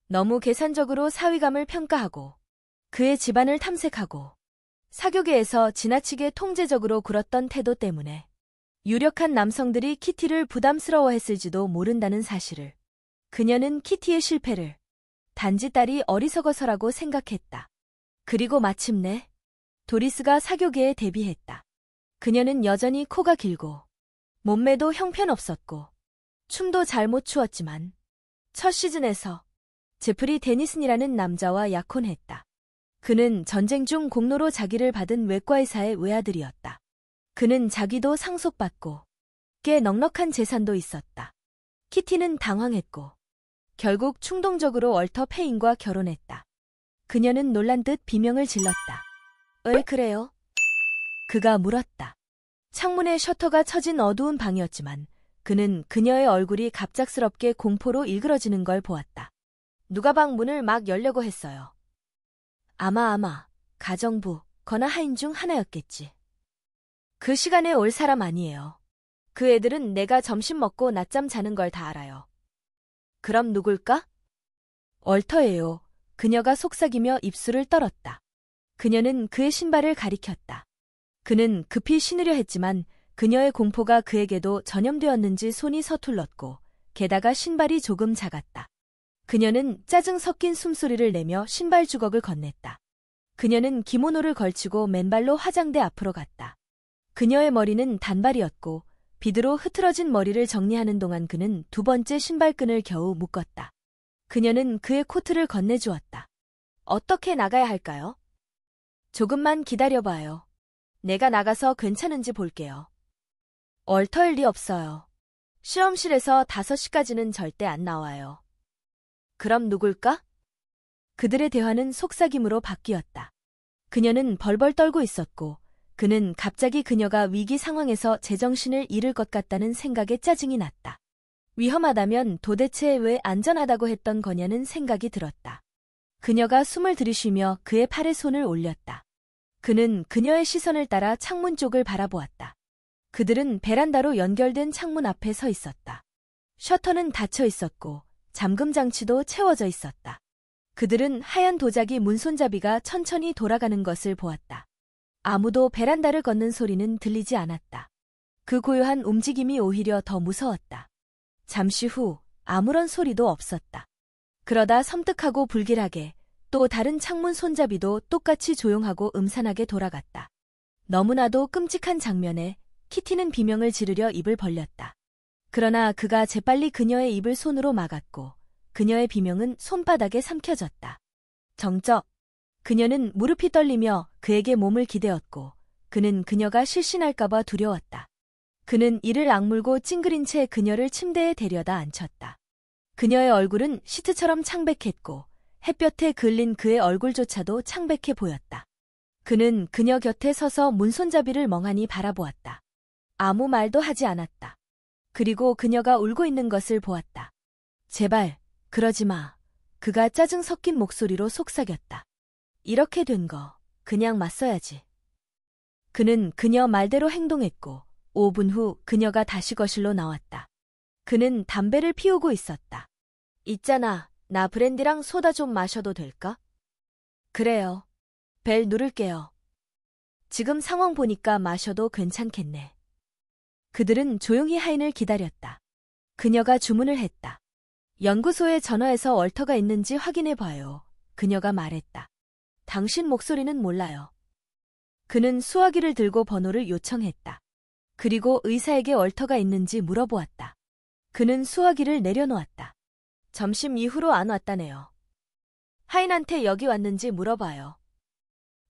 너무 계산적으로 사위감을 평가하고 그의 집안을 탐색하고 사교계에서 지나치게 통제적으로 굴었던 태도 때문에 유력한 남성들이 키티를 부담스러워했을지도 모른다는 사실을. 그녀는 키티의 실패를 단지 딸이 어리석어서라고 생각했다. 그리고 마침내 도리스가 사교계에 데뷔했다. 그녀는 여전히 코가 길고 몸매도 형편없었고 춤도 잘 못 추었지만 첫 시즌에서 제프리 데니슨이라는 남자와 약혼했다. 그는 전쟁 중 공로로 자기를 받은 외과의사의 외아들이었다. 그는 자기도 상속받고 꽤 넉넉한 재산도 있었다. 키티는 당황했고 결국 충동적으로 월터 페인과 결혼했다. 그녀는 놀란 듯 비명을 질렀다. 왜 그래요? 그가 물었다. 창문에 셔터가 쳐진 어두운 방이었지만 그는 그녀의 얼굴이 갑작스럽게 공포로 일그러지는 걸 보았다. 누가 방 문을 막 열려고 했어요. 아마 가정부 거나 하인 중 하나였겠지. 그 시간에 올 사람 아니에요. 그 애들은 내가 점심 먹고 낮잠 자는 걸 다 알아요. 그럼 누굴까? 월터예요. 그녀가 속삭이며 입술을 떨었다. 그녀는 그의 신발을 가리켰다. 그는 급히 신으려 했지만 그녀의 공포가 그에게도 전염되었는지 손이 서툴렀고 게다가 신발이 조금 작았다. 그녀는 짜증 섞인 숨소리를 내며 신발 주걱을 건넸다. 그녀는 기모노를 걸치고 맨발로 화장대 앞으로 갔다. 그녀의 머리는 단발이었고 비드로 흐트러진 머리를 정리하는 동안 그는 두 번째 신발끈을 겨우 묶었다. 그녀는 그의 코트를 건네주었다. 어떻게 나가야 할까요? 조금만 기다려봐요. 내가 나가서 괜찮은지 볼게요. 얼터일 리 없어요. 실험실에서 5시까지는 절대 안 나와요. 그럼 누굴까? 그들의 대화는 속삭임으로 바뀌었다. 그녀는 벌벌 떨고 있었고 그는 갑자기 그녀가 위기 상황에서 제정신을 잃을 것 같다는 생각에 짜증이 났다. 위험하다면 도대체 왜 안전하다고 했던 거냐는 생각이 들었다. 그녀가 숨을 들이쉬며 그의 팔에 손을 올렸다. 그는 그녀의 시선을 따라 창문 쪽을 바라보았다. 그들은 베란다로 연결된 창문 앞에 서 있었다. 셔터는 닫혀 있었고 잠금 장치도 채워져 있었다. 그들은 하얀 도자기 문손잡이가 천천히 돌아가는 것을 보았다. 아무도 베란다를 걷는 소리는 들리지 않았다. 그 고요한 움직임이 오히려 더 무서웠다. 잠시 후 아무런 소리도 없었다. 그러다 섬뜩하고 불길하게 또 다른 창문 손잡이도 똑같이 조용하고 음산하게 돌아갔다. 너무나도 끔찍한 장면에 키티는 비명을 지르려 입을 벌렸다. 그러나 그가 재빨리 그녀의 입을 손으로 막았고 그녀의 비명은 손바닥에 삼켜졌다. 정적. 그녀는 무릎이 떨리며 그에게 몸을 기대었고 그는 그녀가 실신할까봐 두려웠다. 그는 이를 악물고 찡그린 채 그녀를 침대에 데려다 앉혔다. 그녀의 얼굴은 시트처럼 창백했고 햇볕에 그을린 그의 얼굴조차도 창백해 보였다. 그는 그녀 곁에 서서 문손잡이를 멍하니 바라보았다. 아무 말도 하지 않았다. 그리고 그녀가 울고 있는 것을 보았다. 제발, 그러지 마. 그가 짜증 섞인 목소리로 속삭였다. 이렇게 된 거 그냥 맞서야지. 그는 그녀 말대로 행동했고 5분 후 그녀가 다시 거실로 나왔다. 그는 담배를 피우고 있었다. 있잖아, 나 브랜디랑 소다 좀 마셔도 될까? 그래요. 벨 누를게요. 지금 상황 보니까 마셔도 괜찮겠네. 그들은 조용히 하인을 기다렸다. 그녀가 주문을 했다. 연구소에 전화해서 월터가 있는지 확인해 봐요. 그녀가 말했다. 당신 목소리는 몰라요. 그는 수화기를 들고 번호를 요청했다. 그리고 의사에게 월터가 있는지 물어보았다. 그는 수화기를 내려놓았다. 점심 이후로 안 왔다네요. 하인한테 여기 왔는지 물어봐요.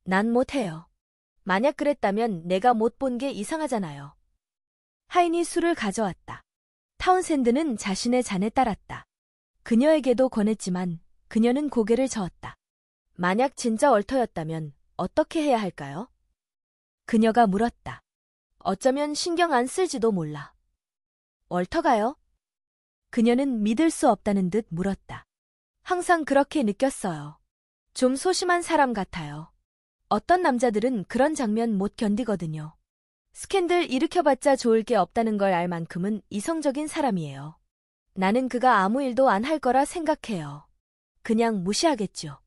난 못해요. 만약 그랬다면 내가 못 본 게 이상하잖아요. 하인이 술을 가져왔다. 타운샌드는 자신의 잔에 따랐다. 그녀에게도 권했지만 그녀는 고개를 저었다. 만약 진짜 월터였다면 어떻게 해야 할까요? 그녀가 물었다. 어쩌면 신경 안 쓸지도 몰라. 월터가요? 그녀는 믿을 수 없다는 듯 물었다. 항상 그렇게 느꼈어요. 좀 소심한 사람 같아요. 어떤 남자들은 그런 장면 못 견디거든요. 스캔들 일으켜봤자 좋을 게 없다는 걸 알 만큼은 이성적인 사람이에요. 나는 그가 아무 일도 안 할 거라 생각해요. 그냥 무시하겠죠.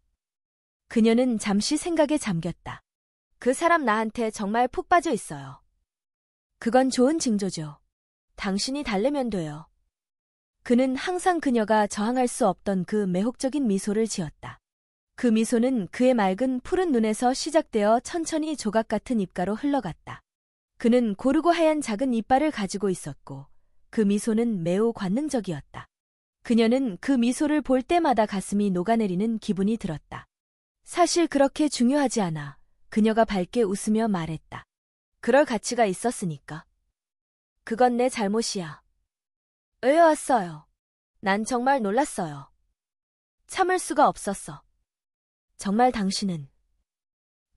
그녀는 잠시 생각에 잠겼다. 그 사람 나한테 정말 푹 빠져 있어요. 그건 좋은 징조죠. 당신이 달래면 돼요. 그는 항상 그녀가 저항할 수 없던 그 매혹적인 미소를 지었다. 그 미소는 그의 맑은 푸른 눈에서 시작되어 천천히 조각 같은 입가로 흘러갔다. 그는 고르고 하얀 작은 이빨을 가지고 있었고 그 미소는 매우 관능적이었다. 그녀는 그 미소를 볼 때마다 가슴이 녹아내리는 기분이 들었다. 사실 그렇게 중요하지 않아. 그녀가 밝게 웃으며 말했다. 그럴 가치가 있었으니까. 그건 내 잘못이야. 왜 왔어요? 난 정말 놀랐어요. 참을 수가 없었어. 정말 당신은.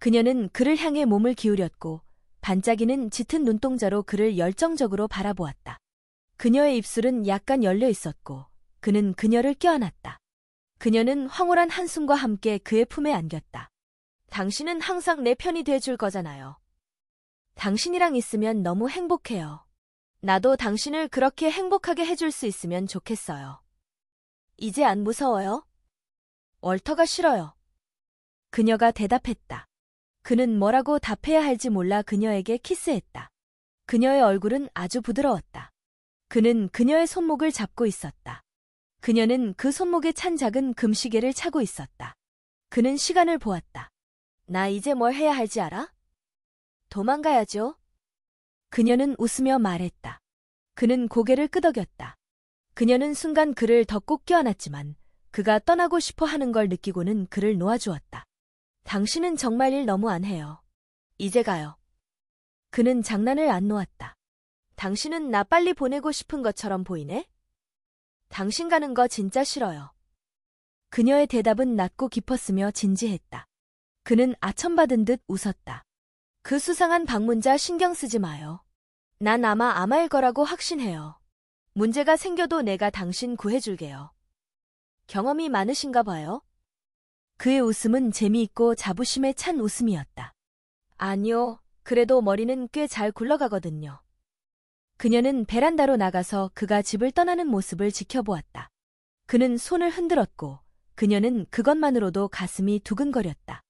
그녀는 그를 향해 몸을 기울였고 반짝이는 짙은 눈동자로 그를 열정적으로 바라보았다. 그녀의 입술은 약간 열려 있었고 그는 그녀를 껴안았다. 그녀는 황홀한 한숨과 함께 그의 품에 안겼다. 당신은 항상 내 편이 돼줄 거잖아요. 당신이랑 있으면 너무 행복해요. 나도 당신을 그렇게 행복하게 해줄 수 있으면 좋겠어요. 이제 안 무서워요? 월터가 싫어요. 그녀가 대답했다. 그는 뭐라고 답해야 할지 몰라 그녀에게 키스했다. 그녀의 얼굴은 아주 부드러웠다. 그는 그녀의 손목을 잡고 있었다. 그녀는 그 손목에 찬 작은 금시계를 차고 있었다. 그는 시간을 보았다. 나 이제 뭘 해야 할지 알아? 도망가야죠. 그녀는 웃으며 말했다. 그는 고개를 끄덕였다. 그녀는 순간 그를 더 꼭 껴안았지만 그가 떠나고 싶어 하는 걸 느끼고는 그를 놓아주었다. 당신은 정말 일 너무 안 해요. 이제 가요. 그는 장난을 안 놓았다. 당신은 나 빨리 보내고 싶은 것처럼 보이네? 당신 가는 거 진짜 싫어요. 그녀의 대답은 낮고 깊었으며 진지했다. 그는 아첨받은 듯 웃었다. 그 수상한 방문자 신경 쓰지 마요. 난 아마 아마일 거라고 확신해요. 문제가 생겨도 내가 당신 구해줄게요. 경험이 많으신가 봐요? 그의 웃음은 재미있고 자부심에 찬 웃음이었다. 아니요, 그래도 머리는 꽤 잘 굴러가거든요. 그녀는 베란다로 나가서 그가 집을 떠나는 모습을 지켜보았다. 그는 손을 흔들었고 그녀는 그것만으로도 가슴이 두근거렸다.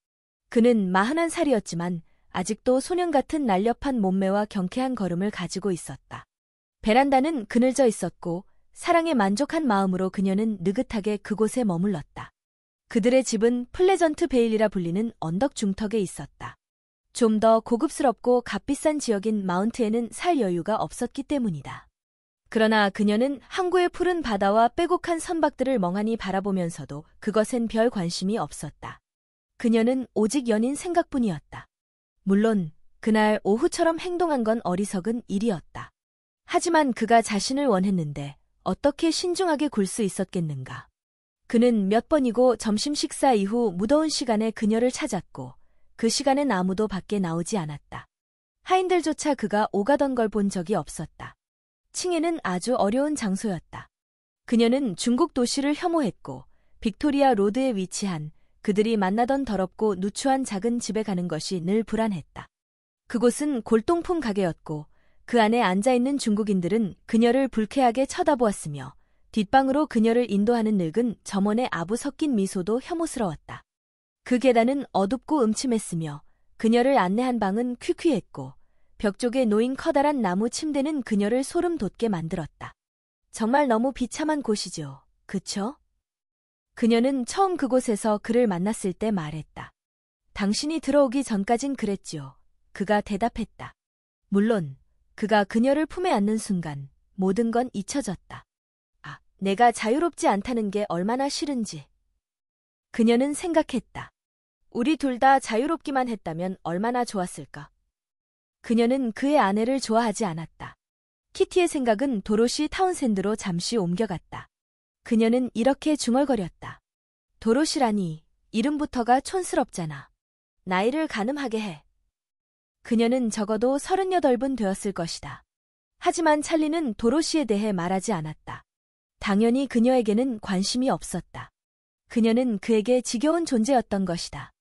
그는 41살이었지만 아직도 소년 같은 날렵한 몸매와 경쾌한 걸음을 가지고 있었다. 베란다는 그늘져 있었고 사랑에 만족한 마음으로 그녀는 느긋하게 그곳에 머물렀다. 그들의 집은 플레전트 베일이라 불리는 언덕 중턱에 있었다. 좀 더 고급스럽고 값비싼 지역인 마운트에는 살 여유가 없었기 때문이다. 그러나 그녀는 항구의 푸른 바다와 빼곡한 선박들을 멍하니 바라보면서도 그것엔 별 관심이 없었다. 그녀는 오직 연인 생각뿐이었다. 물론 그날 오후처럼 행동한 건 어리석은 일이었다. 하지만 그가 자신을 원했는데 어떻게 신중하게 굴 수 있었겠는가. 그는 몇 번이고 점심 식사 이후 무더운 시간에 그녀를 찾았고 그 시간엔 아무도 밖에 나오지 않았다. 하인들조차 그가 오가던 걸 본 적이 없었다. 칭에는 아주 어려운 장소였다. 그녀는 중국 도시를 혐오했고 빅토리아 로드에 위치한 그들이 만나던 더럽고 누추한 작은 집에 가는 것이 늘 불안했다. 그곳은 골동품 가게였고 그 안에 앉아있는 중국인들은 그녀를 불쾌하게 쳐다보았으며 뒷방으로 그녀를 인도하는 늙은 점원의 아부 섞인 미소도 혐오스러웠다. 그 계단은 어둡고 음침했으며 그녀를 안내한 방은 퀴퀴했고 벽 쪽에 놓인 커다란 나무 침대는 그녀를 소름 돋게 만들었다. 정말 너무 비참한 곳이죠. 그쵸? 그녀는 처음 그곳에서 그를 만났을 때 말했다. 당신이 들어오기 전까진 그랬지요. 그가 대답했다. 물론 그가 그녀를 품에 안는 순간 모든 건 잊혀졌다. 아, 내가 자유롭지 않다는 게 얼마나 싫은지. 그녀는 생각했다. 우리 둘 다 자유롭기만 했다면 얼마나 좋았을까. 그녀는 그의 아내를 좋아하지 않았다. 키티의 생각은 도로시 타운샌드로 잠시 옮겨갔다. 그녀는 이렇게 중얼거렸다. 도로시라니, 이름부터가 촌스럽잖아. 나이를 가늠하게 해. 그녀는 적어도 38분 되었을 것이다. 하지만 찰리는 도로시에 대해 말하지 않았다. 당연히 그녀에게는 관심이 없었다. 그녀는 그에게 지겨운 존재였던 것이다.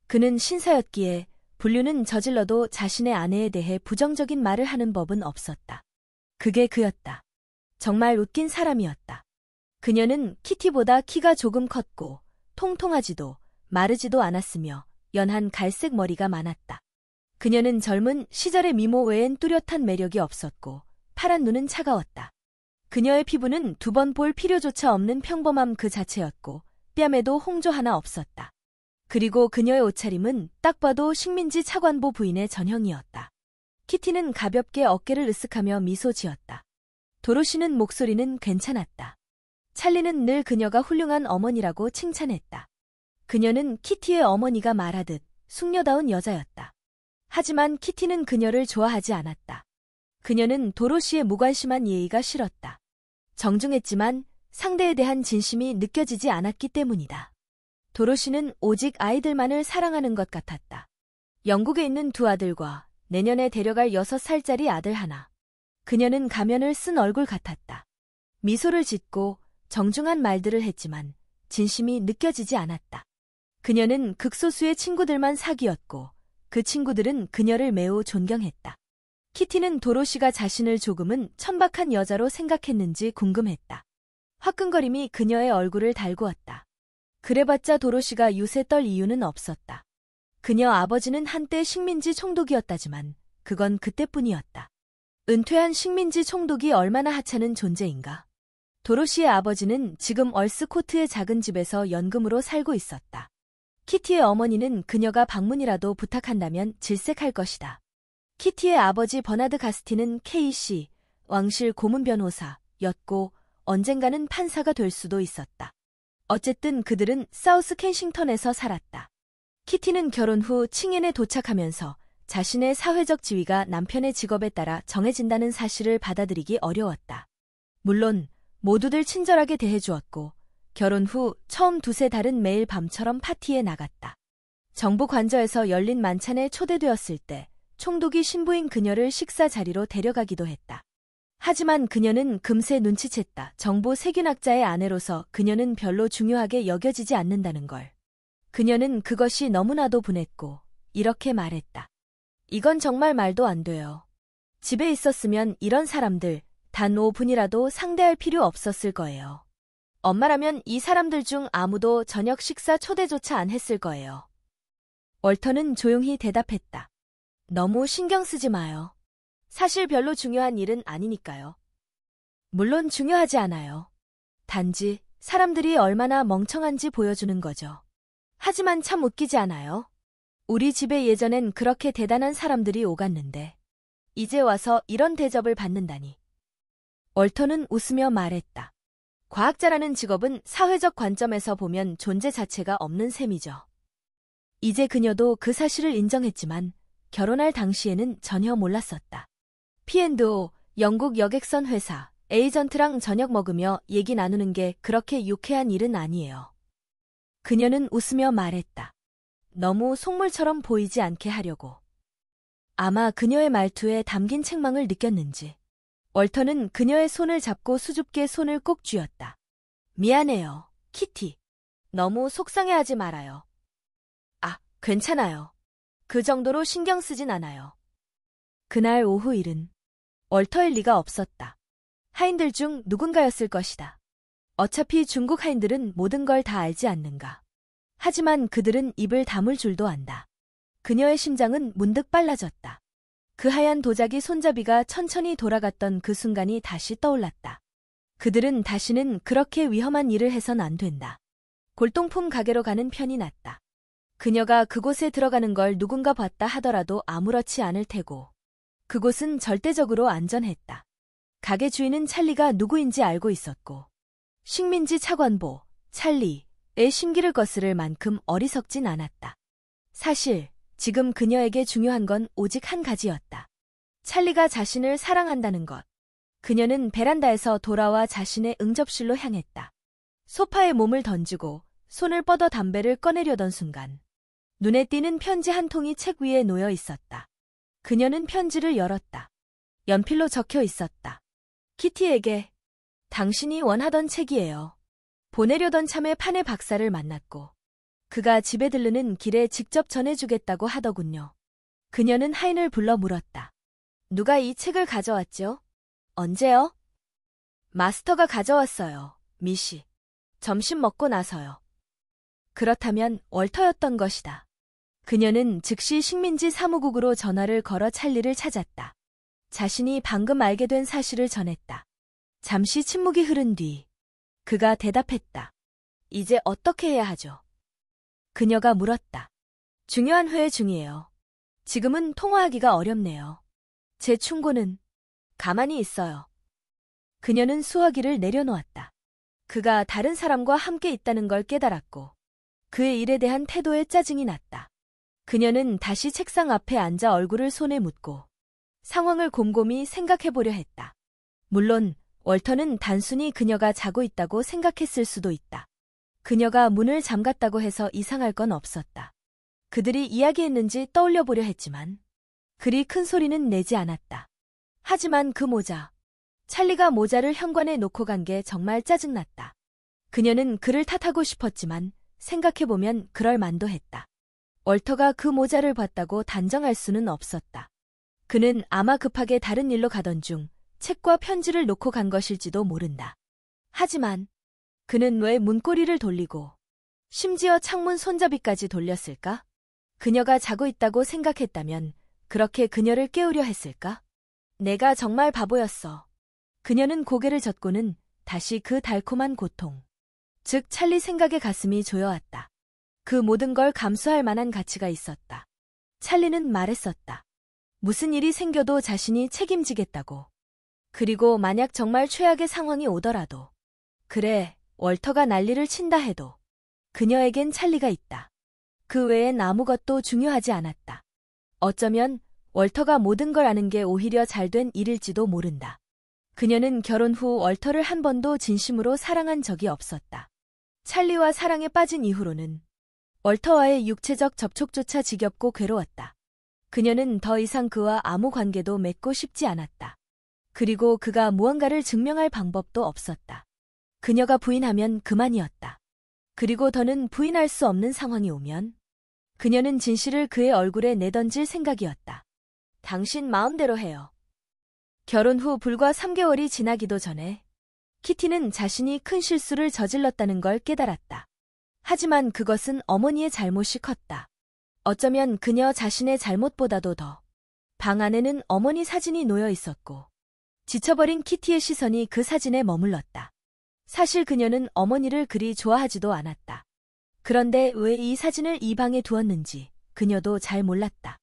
그는 신사였기에 불륜은 저질러도 자신의 아내에 대해 부정적인 말을 하는 법은 없었다. 그게 그였다. 정말 웃긴 사람이었다. 그녀는 키티보다 키가 조금 컸고 통통하지도 마르지도 않았으며 연한 갈색 머리가 많았다. 그녀는 젊은 시절의 미모 외엔 뚜렷한 매력이 없었고 파란 눈은 차가웠다. 그녀의 피부는 두 번 볼 필요조차 없는 평범함 그 자체였고 뺨에도 홍조 하나 없었다. 그리고 그녀의 옷차림은 딱 봐도 식민지 차관보 부인의 전형이었다. 키티는 가볍게 어깨를 으쓱하며 미소 지었다. 도로시는 목소리는 괜찮았다. 찰리는 늘 그녀가 훌륭한 어머니라고 칭찬했다. 그녀는 키티의 어머니가 말하듯 숙녀다운 여자였다. 하지만 키티는 그녀를 좋아하지 않았다. 그녀는 도로시의 무관심한 예의가 싫었다. 정중했지만 상대에 대한 진심이 느껴지지 않았기 때문이다. 도로시는 오직 아이들만을 사랑하는 것 같았다. 영국에 있는 두 아들과 내년에 데려갈 6살짜리 아들 하나. 그녀는 가면을 쓴 얼굴 같았다. 미소를 짓고 정중한 말들을 했지만 진심이 느껴지지 않았다. 그녀는 극소수의 친구들만 사귀었고 그 친구들은 그녀를 매우 존경했다. 키티는 도로시가 자신을 조금은 천박한 여자로 생각했는지 궁금했다. 화끈거림이 그녀의 얼굴을 달구었다. 그래봤자 도로시가 유세 떨 이유는 없었다. 그녀 아버지는 한때 식민지 총독이었다지만 그건 그때뿐이었다. 은퇴한 식민지 총독이 얼마나 하찮은 존재인가. 도로시의 아버지는 지금 얼스코트의 작은 집에서 연금으로 살고 있었다. 키티의 어머니는 그녀가 방문이라도 부탁한다면 질색할 것이다. 키티의 아버지 버나드 가스티는 KC, 왕실 고문 변호사였고 언젠가는 판사가 될 수도 있었다. 어쨌든 그들은 사우스 켄싱턴에서 살았다. 키티는 결혼 후 칭엔에 도착하면서 자신의 사회적 지위가 남편의 직업에 따라 정해진다는 사실을 받아들이기 어려웠다. 물론 모두들 친절하게 대해주었고 결혼 후 처음 두세 달은 매일 밤처럼 파티에 나갔다. 정부 관저에서 열린 만찬에 초대되었을 때 총독이 신부인 그녀를 식사 자리로 데려가기도 했다. 하지만 그녀는 금세 눈치챘다. 정보 세균학자의 아내로서 그녀는 별로 중요하게 여겨지지 않는다는 걸. 그녀는 그것이 너무나도 분했고 이렇게 말했다. 이건 정말 말도 안 돼요. 집에 있었으면 이런 사람들 단 5분이라도 상대할 필요 없었을 거예요. 엄마라면 이 사람들 중 아무도 저녁 식사 초대조차 안 했을 거예요. 월터는 조용히 대답했다. 너무 신경 쓰지 마요. 사실 별로 중요한 일은 아니니까요. 물론 중요하지 않아요. 단지 사람들이 얼마나 멍청한지 보여주는 거죠. 하지만 참 웃기지 않아요? 우리 집에 예전엔 그렇게 대단한 사람들이 오갔는데 이제 와서 이런 대접을 받는다니. 월터는 웃으며 말했다. 과학자라는 직업은 사회적 관점에서 보면 존재 자체가 없는 셈이죠. 이제 그녀도 그 사실을 인정했지만 결혼할 당시에는 전혀 몰랐었다. P&O, 영국 여객선 회사, 에이전트랑 저녁 먹으며 얘기 나누는 게 그렇게 유쾌한 일은 아니에요. 그녀는 웃으며 말했다. 너무 속물처럼 보이지 않게 하려고. 아마 그녀의 말투에 담긴 책망을 느꼈는지 월터는 그녀의 손을 잡고 수줍게 손을 꼭 쥐었다. 미안해요, 키티. 너무 속상해하지 말아요. 아, 괜찮아요. 그 정도로 신경 쓰진 않아요. 그날 오후 일은 월터일 리가 없었다. 하인들 중 누군가였을 것이다. 어차피 중국 하인들은 모든 걸 다 알지 않는가. 하지만 그들은 입을 다물 줄도 안다. 그녀의 심장은 문득 빨라졌다. 그 하얀 도자기 손잡이가 천천히 돌아갔던 그 순간이 다시 떠올랐다. 그들은 다시는 그렇게 위험한 일을 해선 안 된다. 골동품 가게로 가는 편이 낫다. 그녀가 그곳에 들어가는 걸 누군가 봤다 하더라도 아무렇지 않을 테고 그곳은 절대적으로 안전했다. 가게 주인은 찰리가 누구인지 알고 있었고 식민지 차관보 찰리의 심기를 거스를 만큼 어리석진 않았다. 사실 지금 그녀에게 중요한 건 오직 한 가지였다. 찰리가 자신을 사랑한다는 것. 그녀는 베란다에서 돌아와 자신의 응접실로 향했다. 소파에 몸을 던지고 손을 뻗어 담배를 꺼내려던 순간 눈에 띄는 편지 한 통이 책 위에 놓여 있었다. 그녀는 편지를 열었다. 연필로 적혀 있었다. 키티에게 당신이 원하던 책이에요. 보내려던 참에 판의 박사를 만났고 그가 집에 들르는 길에 직접 전해주겠다고 하더군요. 그녀는 하인을 불러 물었다. 누가 이 책을 가져왔죠? 언제요? 마스터가 가져왔어요, 미시. 점심 먹고 나서요. 그렇다면 월터였던 것이다. 그녀는 즉시 식민지 사무국으로 전화를 걸어 찰리를 찾았다. 자신이 방금 알게 된 사실을 전했다. 잠시 침묵이 흐른 뒤 그가 대답했다. 이제 어떻게 해야 하죠? 그녀가 물었다. 중요한 회의 중이에요. 지금은 통화하기가 어렵네요. 제 충고는 가만히 있어요. 그녀는 수화기를 내려놓았다. 그가 다른 사람과 함께 있다는 걸 깨달았고 그의 일에 대한 태도에 짜증이 났다. 그녀는 다시 책상 앞에 앉아 얼굴을 손에 묻고 상황을 곰곰이 생각해보려 했다. 물론 월터는 단순히 그녀가 자고 있다고 생각했을 수도 있다. 그녀가 문을 잠갔다고 해서 이상할 건 없었다. 그들이 이야기했는지 떠올려보려 했지만 그리 큰 소리는 내지 않았다. 하지만 그 모자, 찰리가 모자를 현관에 놓고 간 게 정말 짜증났다. 그녀는 그를 탓하고 싶었지만 생각해보면 그럴 만도 했다. 월터가 그 모자를 봤다고 단정할 수는 없었다. 그는 아마 급하게 다른 일로 가던 중 책과 편지를 놓고 간 것일지도 모른다. 하지만 그는 왜 문고리를 돌리고 심지어 창문 손잡이까지 돌렸을까? 그녀가 자고 있다고 생각했다면 그렇게 그녀를 깨우려 했을까? 내가 정말 바보였어. 그녀는 고개를 젓고는 다시 그 달콤한 고통, 즉 찰리 생각에 가슴이 조여왔다. 그 모든 걸 감수할 만한 가치가 있었다. 찰리는 말했었다. 무슨 일이 생겨도 자신이 책임지겠다고. 그리고 만약 정말 최악의 상황이 오더라도, 그래, 월터가 난리를 친다 해도 그녀에겐 찰리가 있다. 그 외엔 아무것도 중요하지 않았다. 어쩌면 월터가 모든 걸 아는 게 오히려 잘된 일일지도 모른다. 그녀는 결혼 후 월터를 한 번도 진심으로 사랑한 적이 없었다. 찰리와 사랑에 빠진 이후로는 월터와의 육체적 접촉조차 지겹고 괴로웠다. 그녀는 더 이상 그와 아무 관계도 맺고 싶지 않았다. 그리고 그가 무언가를 증명할 방법도 없었다. 그녀가 부인하면 그만이었다. 그리고 더는 부인할 수 없는 상황이 오면 그녀는 진실을 그의 얼굴에 내던질 생각이었다. 당신 마음대로 해요. 결혼 후 불과 3개월이 지나기도 전에 키티는 자신이 큰 실수를 저질렀다는 걸 깨달았다. 하지만 그것은 어머니의 잘못이 컸다. 어쩌면 그녀 자신의 잘못보다도 더 방 안에는 어머니 사진이 놓여 있었고 지쳐버린 키티의 시선이 그 사진에 머물렀다. 사실 그녀는 어머니를 그리 좋아하지도 않았다. 그런데 왜 이 사진을 이 방에 두었는지 그녀도 잘 몰랐다.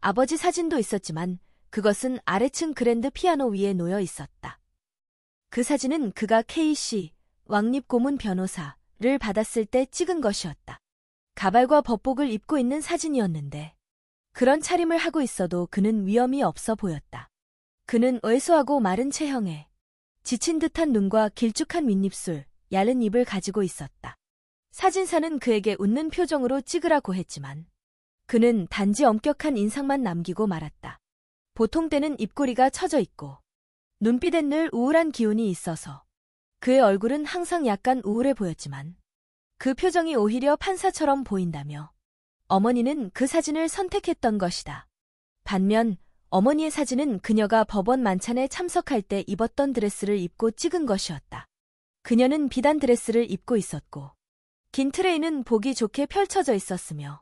아버지 사진도 있었지만 그것은 아래층 그랜드 피아노 위에 놓여 있었다. 그 사진은 그가 K씨, 왕립고문 변호사를 받았을 때 찍은 것이었다. 가발과 법복을 입고 있는 사진이었는데 그런 차림을 하고 있어도 그는 위험이 없어 보였다. 그는 왜소하고 마른 체형에 지친 듯한 눈과 길쭉한 윗입술, 얇은 입을 가지고 있었다. 사진사는 그에게 웃는 표정으로 찍으라고 했지만 그는 단지 엄격한 인상만 남기고 말았다. 보통 때는 입꼬리가 처져 있고 눈빛엔 늘 우울한 기운이 있어서 그의 얼굴은 항상 약간 우울해 보였지만 그 표정이 오히려 판사처럼 보인다며 어머니는 그 사진을 선택했던 것이다. 반면 어머니의 사진은 그녀가 법원 만찬에 참석할 때 입었던 드레스를 입고 찍은 것이었다. 그녀는 비단 드레스를 입고 있었고 긴 트레이는 보기 좋게 펼쳐져 있었으며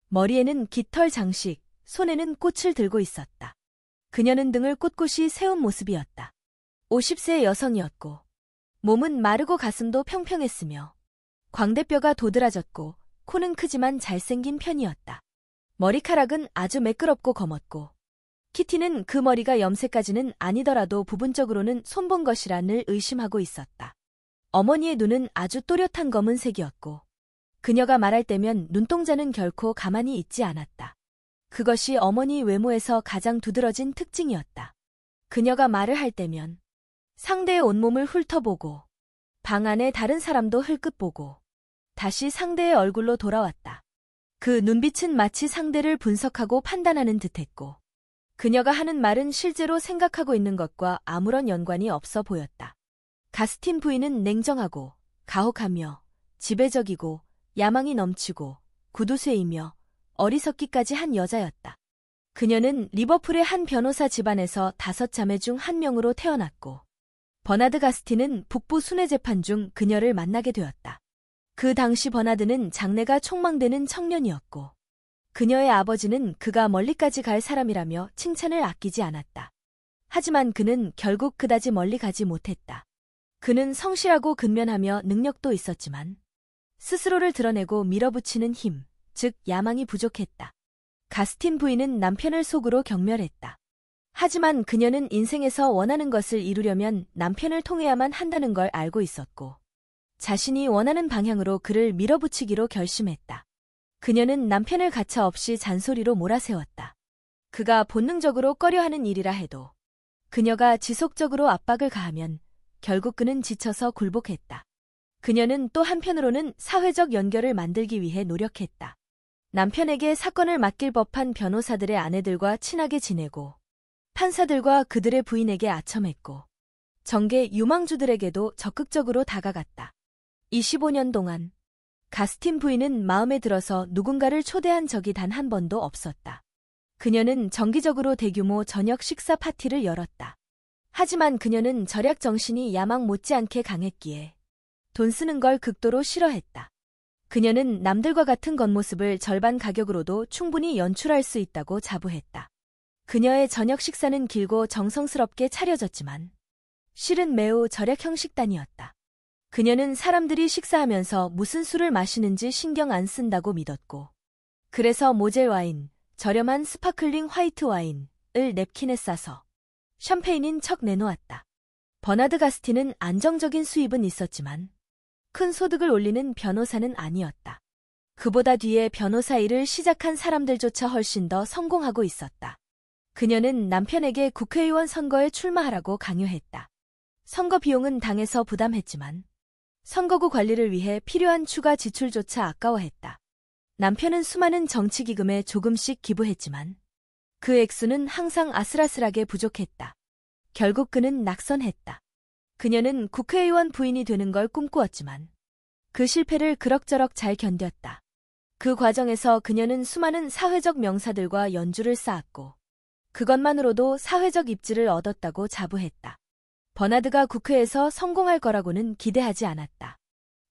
머리에는 깃털 장식, 손에는 꽃을 들고 있었다. 그녀는 등을 꼿꼿이 세운 모습이었다. 50세의 여성이었고 몸은 마르고 가슴도 평평했으며 광대뼈가 도드라졌고 코는 크지만 잘생긴 편이었다. 머리카락은 아주 매끄럽고 검었고 키티는 그 머리가 염색까지는 아니더라도 부분적으로는 손본 것이라 늘 의심하고 있었다. 어머니의 눈은 아주 또렷한 검은색이었고 그녀가 말할 때면 눈동자는 결코 가만히 있지 않았다. 그것이 어머니 외모에서 가장 두드러진 특징이었다. 그녀가 말을 할 때면 상대의 온몸을 훑어보고 방 안의 다른 사람도 흘끗 보고 다시 상대의 얼굴로 돌아왔다. 그 눈빛은 마치 상대를 분석하고 판단하는 듯했고 그녀가 하는 말은 실제로 생각하고 있는 것과 아무런 연관이 없어 보였다. 가스틴 부인은 냉정하고 가혹하며 지배적이고 야망이 넘치고 구두쇠이며 어리석기까지 한 여자였다. 그녀는 리버풀의 한 변호사 집안에서 5자매 중 한 명으로 태어났고 버나드 가스틴은 북부 순회 재판 중 그녀를 만나게 되었다. 그 당시 버나드는 장래가 촉망되는 청년이었고 그녀의 아버지는 그가 멀리까지 갈 사람이라며 칭찬을 아끼지 않았다. 하지만 그는 결국 그다지 멀리 가지 못했다. 그는 성실하고 근면하며 능력도 있었지만 스스로를 드러내고 밀어붙이는 힘, 즉 야망이 부족했다. 가스틴 부인은 남편을 속으로 경멸했다. 하지만 그녀는 인생에서 원하는 것을 이루려면 남편을 통해야만 한다는 걸 알고 있었고, 자신이 원하는 방향으로 그를 밀어붙이기로 결심했다. 그녀는 남편을 가차없이 잔소리로 몰아세웠다. 그가 본능적으로 꺼려하는 일이라 해도 그녀가 지속적으로 압박을 가하면 결국 그는 지쳐서 굴복했다. 그녀는 또 한편으로는 사회적 연결을 만들기 위해 노력했다. 남편에게 사건을 맡길 법한 변호사들의 아내들과 친하게 지내고, 판사들과 그들의 부인에게 아첨했고, 정계 유망주들에게도 적극적으로 다가갔다. 25년 동안 가스틴 부인은 마음에 들어서 누군가를 초대한 적이 단 한 번도 없었다. 그녀는 정기적으로 대규모 저녁 식사 파티를 열었다. 하지만 그녀는 절약 정신이 야망 못지않게 강했기에 돈 쓰는 걸 극도로 싫어했다. 그녀는 남들과 같은 겉모습을 절반 가격으로도 충분히 연출할 수 있다고 자부했다. 그녀의 저녁 식사는 길고 정성스럽게 차려졌지만 실은 매우 절약형 식단이었다. 그녀는 사람들이 식사하면서 무슨 술을 마시는지 신경 안 쓴다고 믿었고, 그래서 모젤 와인, 저렴한 스파클링 화이트 와인을 냅킨에 싸서 샴페인인 척 내놓았다. 버나드 가스틴은 안정적인 수입은 있었지만 큰 소득을 올리는 변호사는 아니었다. 그보다 뒤에 변호사 일을 시작한 사람들조차 훨씬 더 성공하고 있었다. 그녀는 남편에게 국회의원 선거에 출마하라고 강요했다. 선거 비용은 당에서 부담했지만 선거구 관리를 위해 필요한 추가 지출조차 아까워했다. 남편은 수많은 정치기금에 조금씩 기부했지만 그 액수는 항상 아슬아슬하게 부족했다. 결국 그는 낙선했다. 그녀는 국회의원 부인이 되는 걸 꿈꾸었지만 그 실패를 그럭저럭 잘 견뎠다. 그 과정에서 그녀는 수많은 사회적 명사들과 연주를 쌓았고, 그것만으로도 사회적 입지를 얻었다고 자부했다. 버나드가 국회에서 성공할 거라고는 기대하지 않았다.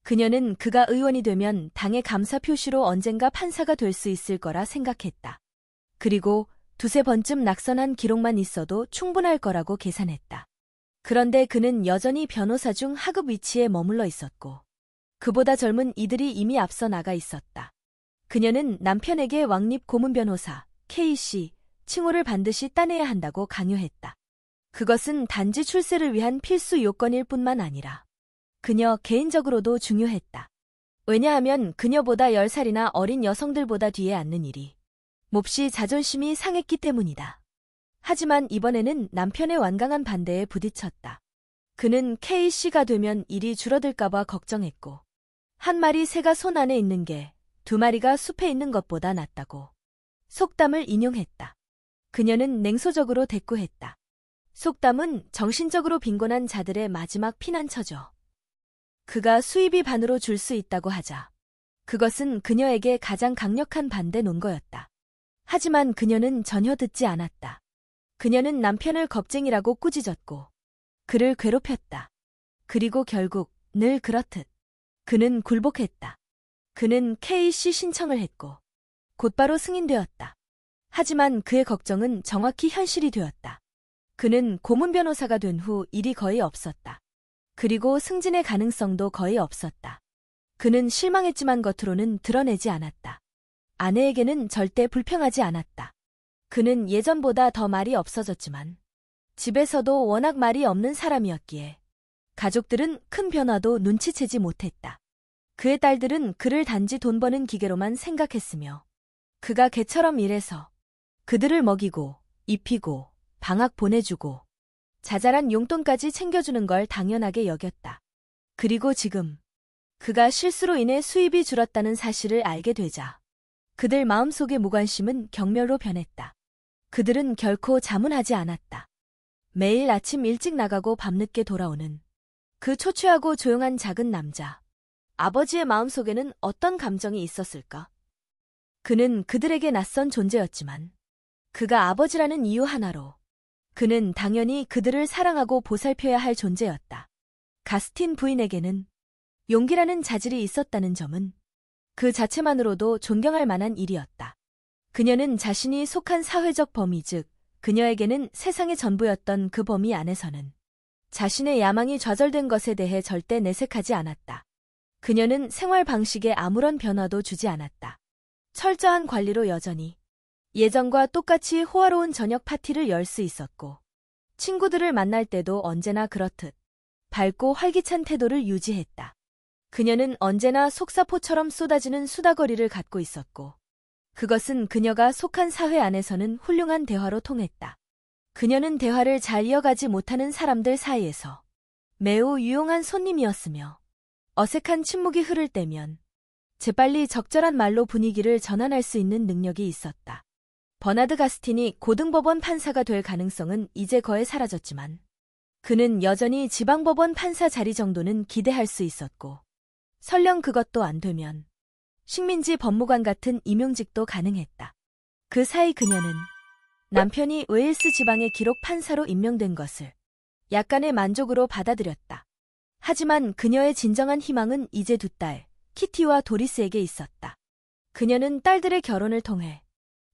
그녀는 그가 의원이 되면 당의 감사 표시로 언젠가 판사가 될 수 있을 거라 생각했다. 그리고 두세 번쯤 낙선한 기록만 있어도 충분할 거라고 계산했다. 그런데 그는 여전히 변호사 중 하급 위치에 머물러 있었고, 그보다 젊은 이들이 이미 앞서 나가 있었다. 그녀는 남편에게 왕립 고문 변호사, K씨, 칭호를 반드시 따내야 한다고 강요했다. 그것은 단지 출세를 위한 필수 요건일 뿐만 아니라 그녀 개인적으로도 중요했다. 왜냐하면 그녀보다 10살이나 어린 여성들보다 뒤에 앉는 일이 몹시 자존심이 상했기 때문이다. 하지만 이번에는 남편의 완강한 반대에 부딪혔다. 그는 K씨가 되면 일이 줄어들까봐 걱정했고, 한 마리 새가 손 안에 있는 게 두 마리가 숲에 있는 것보다 낫다고 속담을 인용했다. 그녀는 냉소적으로 대꾸했다. 속담은 정신적으로 빈곤한 자들의 마지막 피난처죠. 그가 수입이 반으로 줄 수 있다고 하자 그것은 그녀에게 가장 강력한 반대 논거였다. 하지만 그녀는 전혀 듣지 않았다. 그녀는 남편을 겁쟁이라고 꾸짖었고 그를 괴롭혔다. 그리고 결국 늘 그렇듯 그는 굴복했다. 그는 K씨 신청을 했고 곧바로 승인되었다. 하지만 그의 걱정은 정확히 현실이 되었다. 그는 고문 변호사가 된 후 일이 거의 없었다. 그리고 승진의 가능성도 거의 없었다. 그는 실망했지만 겉으로는 드러내지 않았다. 아내에게는 절대 불평하지 않았다. 그는 예전보다 더 말이 없어졌지만 집에서도 워낙 말이 없는 사람이었기에 가족들은 큰 변화도 눈치채지 못했다. 그의 딸들은 그를 단지 돈 버는 기계로만 생각했으며 그가 개처럼 일해서 그들을 먹이고 입히고 방학 보내주고 자잘한 용돈까지 챙겨주는 걸 당연하게 여겼다. 그리고 지금 그가 실수로 인해 수입이 줄었다는 사실을 알게 되자 그들 마음속의 무관심은 경멸로 변했다. 그들은 결코 자문하지 않았다. 매일 아침 일찍 나가고 밤늦게 돌아오는 그 초췌하고 조용한 작은 남자. 아버지의 마음속에는 어떤 감정이 있었을까? 그는 그들에게 낯선 존재였지만 그가 아버지라는 이유 하나로 그는 당연히 그들을 사랑하고 보살펴야 할 존재였다. 가스틴 부인에게는 용기라는 자질이 있었다는 점은 그 자체만으로도 존경할 만한 일이었다. 그녀는 자신이 속한 사회적 범위 즉 그녀에게는 세상의 전부였던 그 범위 안에서는 자신의 야망이 좌절된 것에 대해 절대 내색하지 않았다. 그녀는 생활 방식에 아무런 변화도 주지 않았다. 철저한 관리로 여전히 예전과 똑같이 호화로운 저녁 파티를 열 수 있었고, 친구들을 만날 때도 언제나 그렇듯 밝고 활기찬 태도를 유지했다. 그녀는 언제나 속사포처럼 쏟아지는 수다거리를 갖고 있었고, 그것은 그녀가 속한 사회 안에서는 훌륭한 대화로 통했다. 그녀는 대화를 잘 이어가지 못하는 사람들 사이에서 매우 유용한 손님이었으며, 어색한 침묵이 흐를 때면 재빨리 적절한 말로 분위기를 전환할 수 있는 능력이 있었다. 버나드 가스틴이 고등법원 판사가 될 가능성은 이제 거의 사라졌지만, 그는 여전히 지방법원 판사 자리 정도는 기대할 수 있었고, 설령 그것도 안 되면 식민지 법무관 같은 임용직도 가능했다. 그 사이 그녀는 남편이 웨일스 지방의 기록 판사로 임명된 것을 약간의 만족으로 받아들였다. 하지만 그녀의 진정한 희망은 이제 두 딸, 키티와 도리스에게 있었다. 그녀는 딸들의 결혼을 통해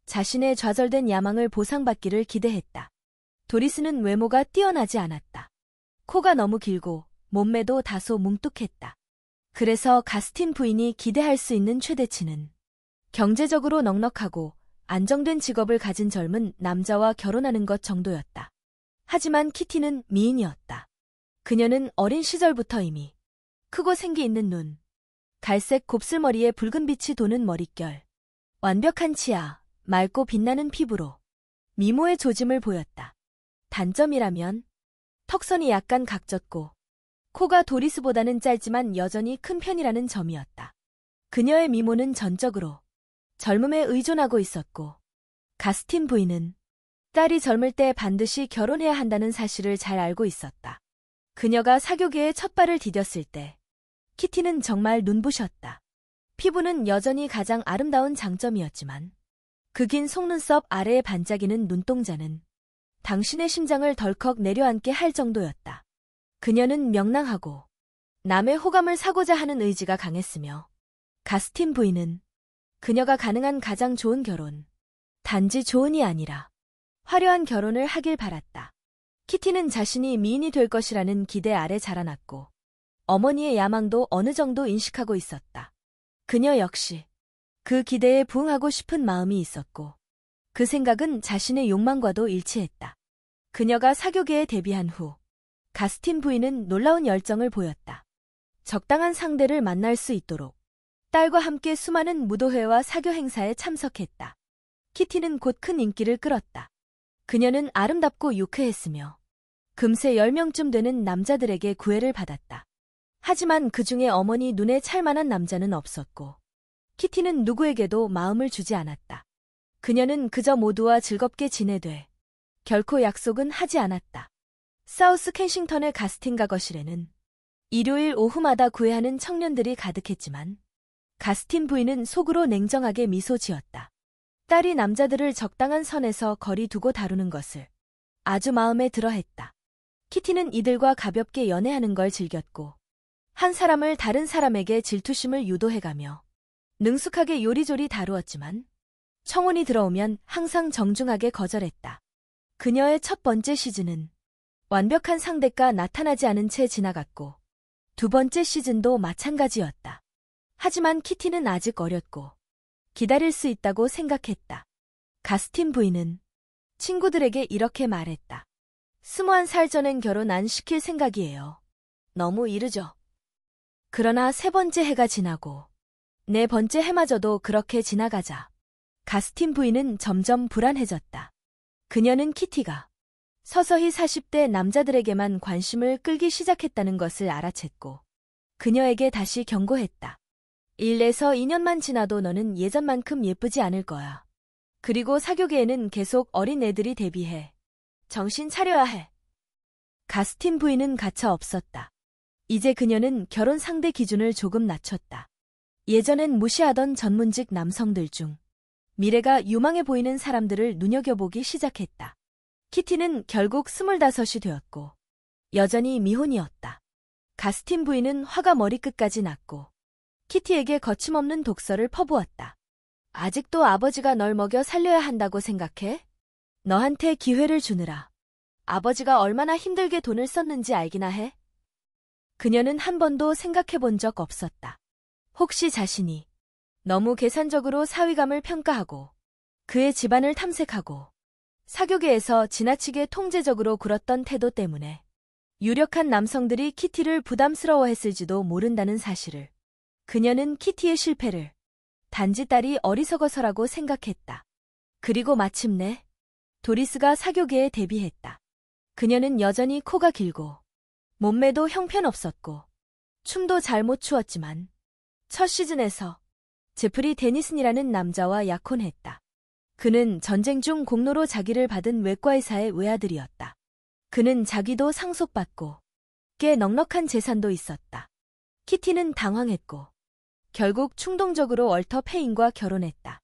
자신의 좌절된 야망을 보상받기를 기대했다. 도리스는 외모가 뛰어나지 않았다. 코가 너무 길고 몸매도 다소 뭉뚝했다. 그래서 가스틴 부인이 기대할 수 있는 최대치는 경제적으로 넉넉하고 안정된 직업을 가진 젊은 남자와 결혼하는 것 정도였다. 하지만 키티는 미인이었다. 그녀는 어린 시절부터 이미 크고 생기 있는 눈, 갈색 곱슬머리에 붉은 빛이 도는 머릿결, 완벽한 치아, 맑고 빛나는 피부로 미모의 조짐을 보였다. 단점이라면 턱선이 약간 각졌고 코가 도리스보다는 짧지만 여전히 큰 편이라는 점이었다. 그녀의 미모는 전적으로 젊음에 의존하고 있었고, 가스틴 부인은 딸이 젊을 때 반드시 결혼해야 한다는 사실을 잘 알고 있었다. 그녀가 사교계에 첫 발을 디뎠을 때 키티는 정말 눈부셨다. 피부는 여전히 가장 아름다운 장점이었지만, 그 긴 속눈썹 아래에 반짝이는 눈동자는 당신의 심장을 덜컥 내려앉게 할 정도였다. 그녀는 명랑하고 남의 호감을 사고자 하는 의지가 강했으며, 가스틴 부인은 그녀가 가능한 가장 좋은 결혼, 단지 좋은이 아니라 화려한 결혼을 하길 바랐다. 키티는 자신이 미인이 될 것이라는 기대 아래 자라났고, 어머니의 야망도 어느 정도 인식하고 있었다. 그녀 역시 그 기대에 부응하고 싶은 마음이 있었고, 그 생각은 자신의 욕망과도 일치했다. 그녀가 사교계에 데뷔한 후 가스틴 부인은 놀라운 열정을 보였다. 적당한 상대를 만날 수 있도록 딸과 함께 수많은 무도회와 사교 행사에 참석했다. 키티는 곧 큰 인기를 끌었다. 그녀는 아름답고 유쾌했으며 금세 10명쯤 되는 남자들에게 구애를 받았다. 하지만 그 중에 어머니 눈에 찰 만한 남자는 없었고, 키티는 누구에게도 마음을 주지 않았다. 그녀는 그저 모두와 즐겁게 지내되 결코 약속은 하지 않았다. 사우스 켄싱턴의 가스틴가 거실에는 일요일 오후마다 구애하는 청년들이 가득했지만, 가스틴 부인은 속으로 냉정하게 미소 지었다. 딸이 남자들을 적당한 선에서 거리 두고 다루는 것을 아주 마음에 들어 했다. 키티는 이들과 가볍게 연애하는 걸 즐겼고, 한 사람을 다른 사람에게 질투심을 유도해가며 능숙하게 요리조리 다루었지만, 청혼이 들어오면 항상 정중하게 거절했다. 그녀의 첫 번째 시즌은 완벽한 상대가 나타나지 않은 채 지나갔고, 두 번째 시즌도 마찬가지였다. 하지만 키티는 아직 어렸고 기다릴 수 있다고 생각했다. 가스틴 부인은 친구들에게 이렇게 말했다. 21살 전엔 결혼 안 시킬 생각이에요. 너무 이르죠. 그러나 세 번째 해가 지나고 네 번째 해마저도 그렇게 지나가자 가스틴 부인은 점점 불안해졌다. 그녀는 키티가 서서히 40대 남자들에게만 관심을 끌기 시작했다는 것을 알아챘고, 그녀에게 다시 경고했다. 1에서 2년만 지나도 너는 예전만큼 예쁘지 않을 거야. 그리고 사교계에는 계속 어린 애들이 데뷔해. 정신 차려야 해. 가스틴 부인은 가차 없었다. 이제 그녀는 결혼 상대 기준을 조금 낮췄다. 예전엔 무시하던 전문직 남성들 중 미래가 유망해 보이는 사람들을 눈여겨보기 시작했다. 키티는 결국 25이 되었고 여전히 미혼이었다. 가스틴 부인은 화가 머리끝까지 났고 키티에게 거침없는 독서를 퍼부었다. 아직도 아버지가 널 먹여 살려야 한다고 생각해? 너한테 기회를 주느라 아버지가 얼마나 힘들게 돈을 썼는지 알기나 해? 그녀는 한 번도 생각해 본 적 없었다. 혹시 자신이 너무 계산적으로 사위감을 평가하고 그의 집안을 탐색하고 사교계에서 지나치게 통제적으로 굴었던 태도 때문에 유력한 남성들이 키티를 부담스러워했을지도 모른다는 사실을 그녀는 키티의 실패를 단지 딸이 어리석어서라고 생각했다. 그리고 마침내 도리스가 사교계에 데뷔했다. 그녀는 여전히 코가 길고 몸매도 형편없었고 춤도 잘 못 추었지만 첫 시즌에서 제프리 데니슨이라는 남자와 약혼했다. 그는 전쟁 중 공로로 자기를 받은 외과의사의 외아들이었다. 그는 자기도 상속받고 꽤 넉넉한 재산도 있었다. 키티는 당황했고 결국 충동적으로 월터 페인과 결혼했다.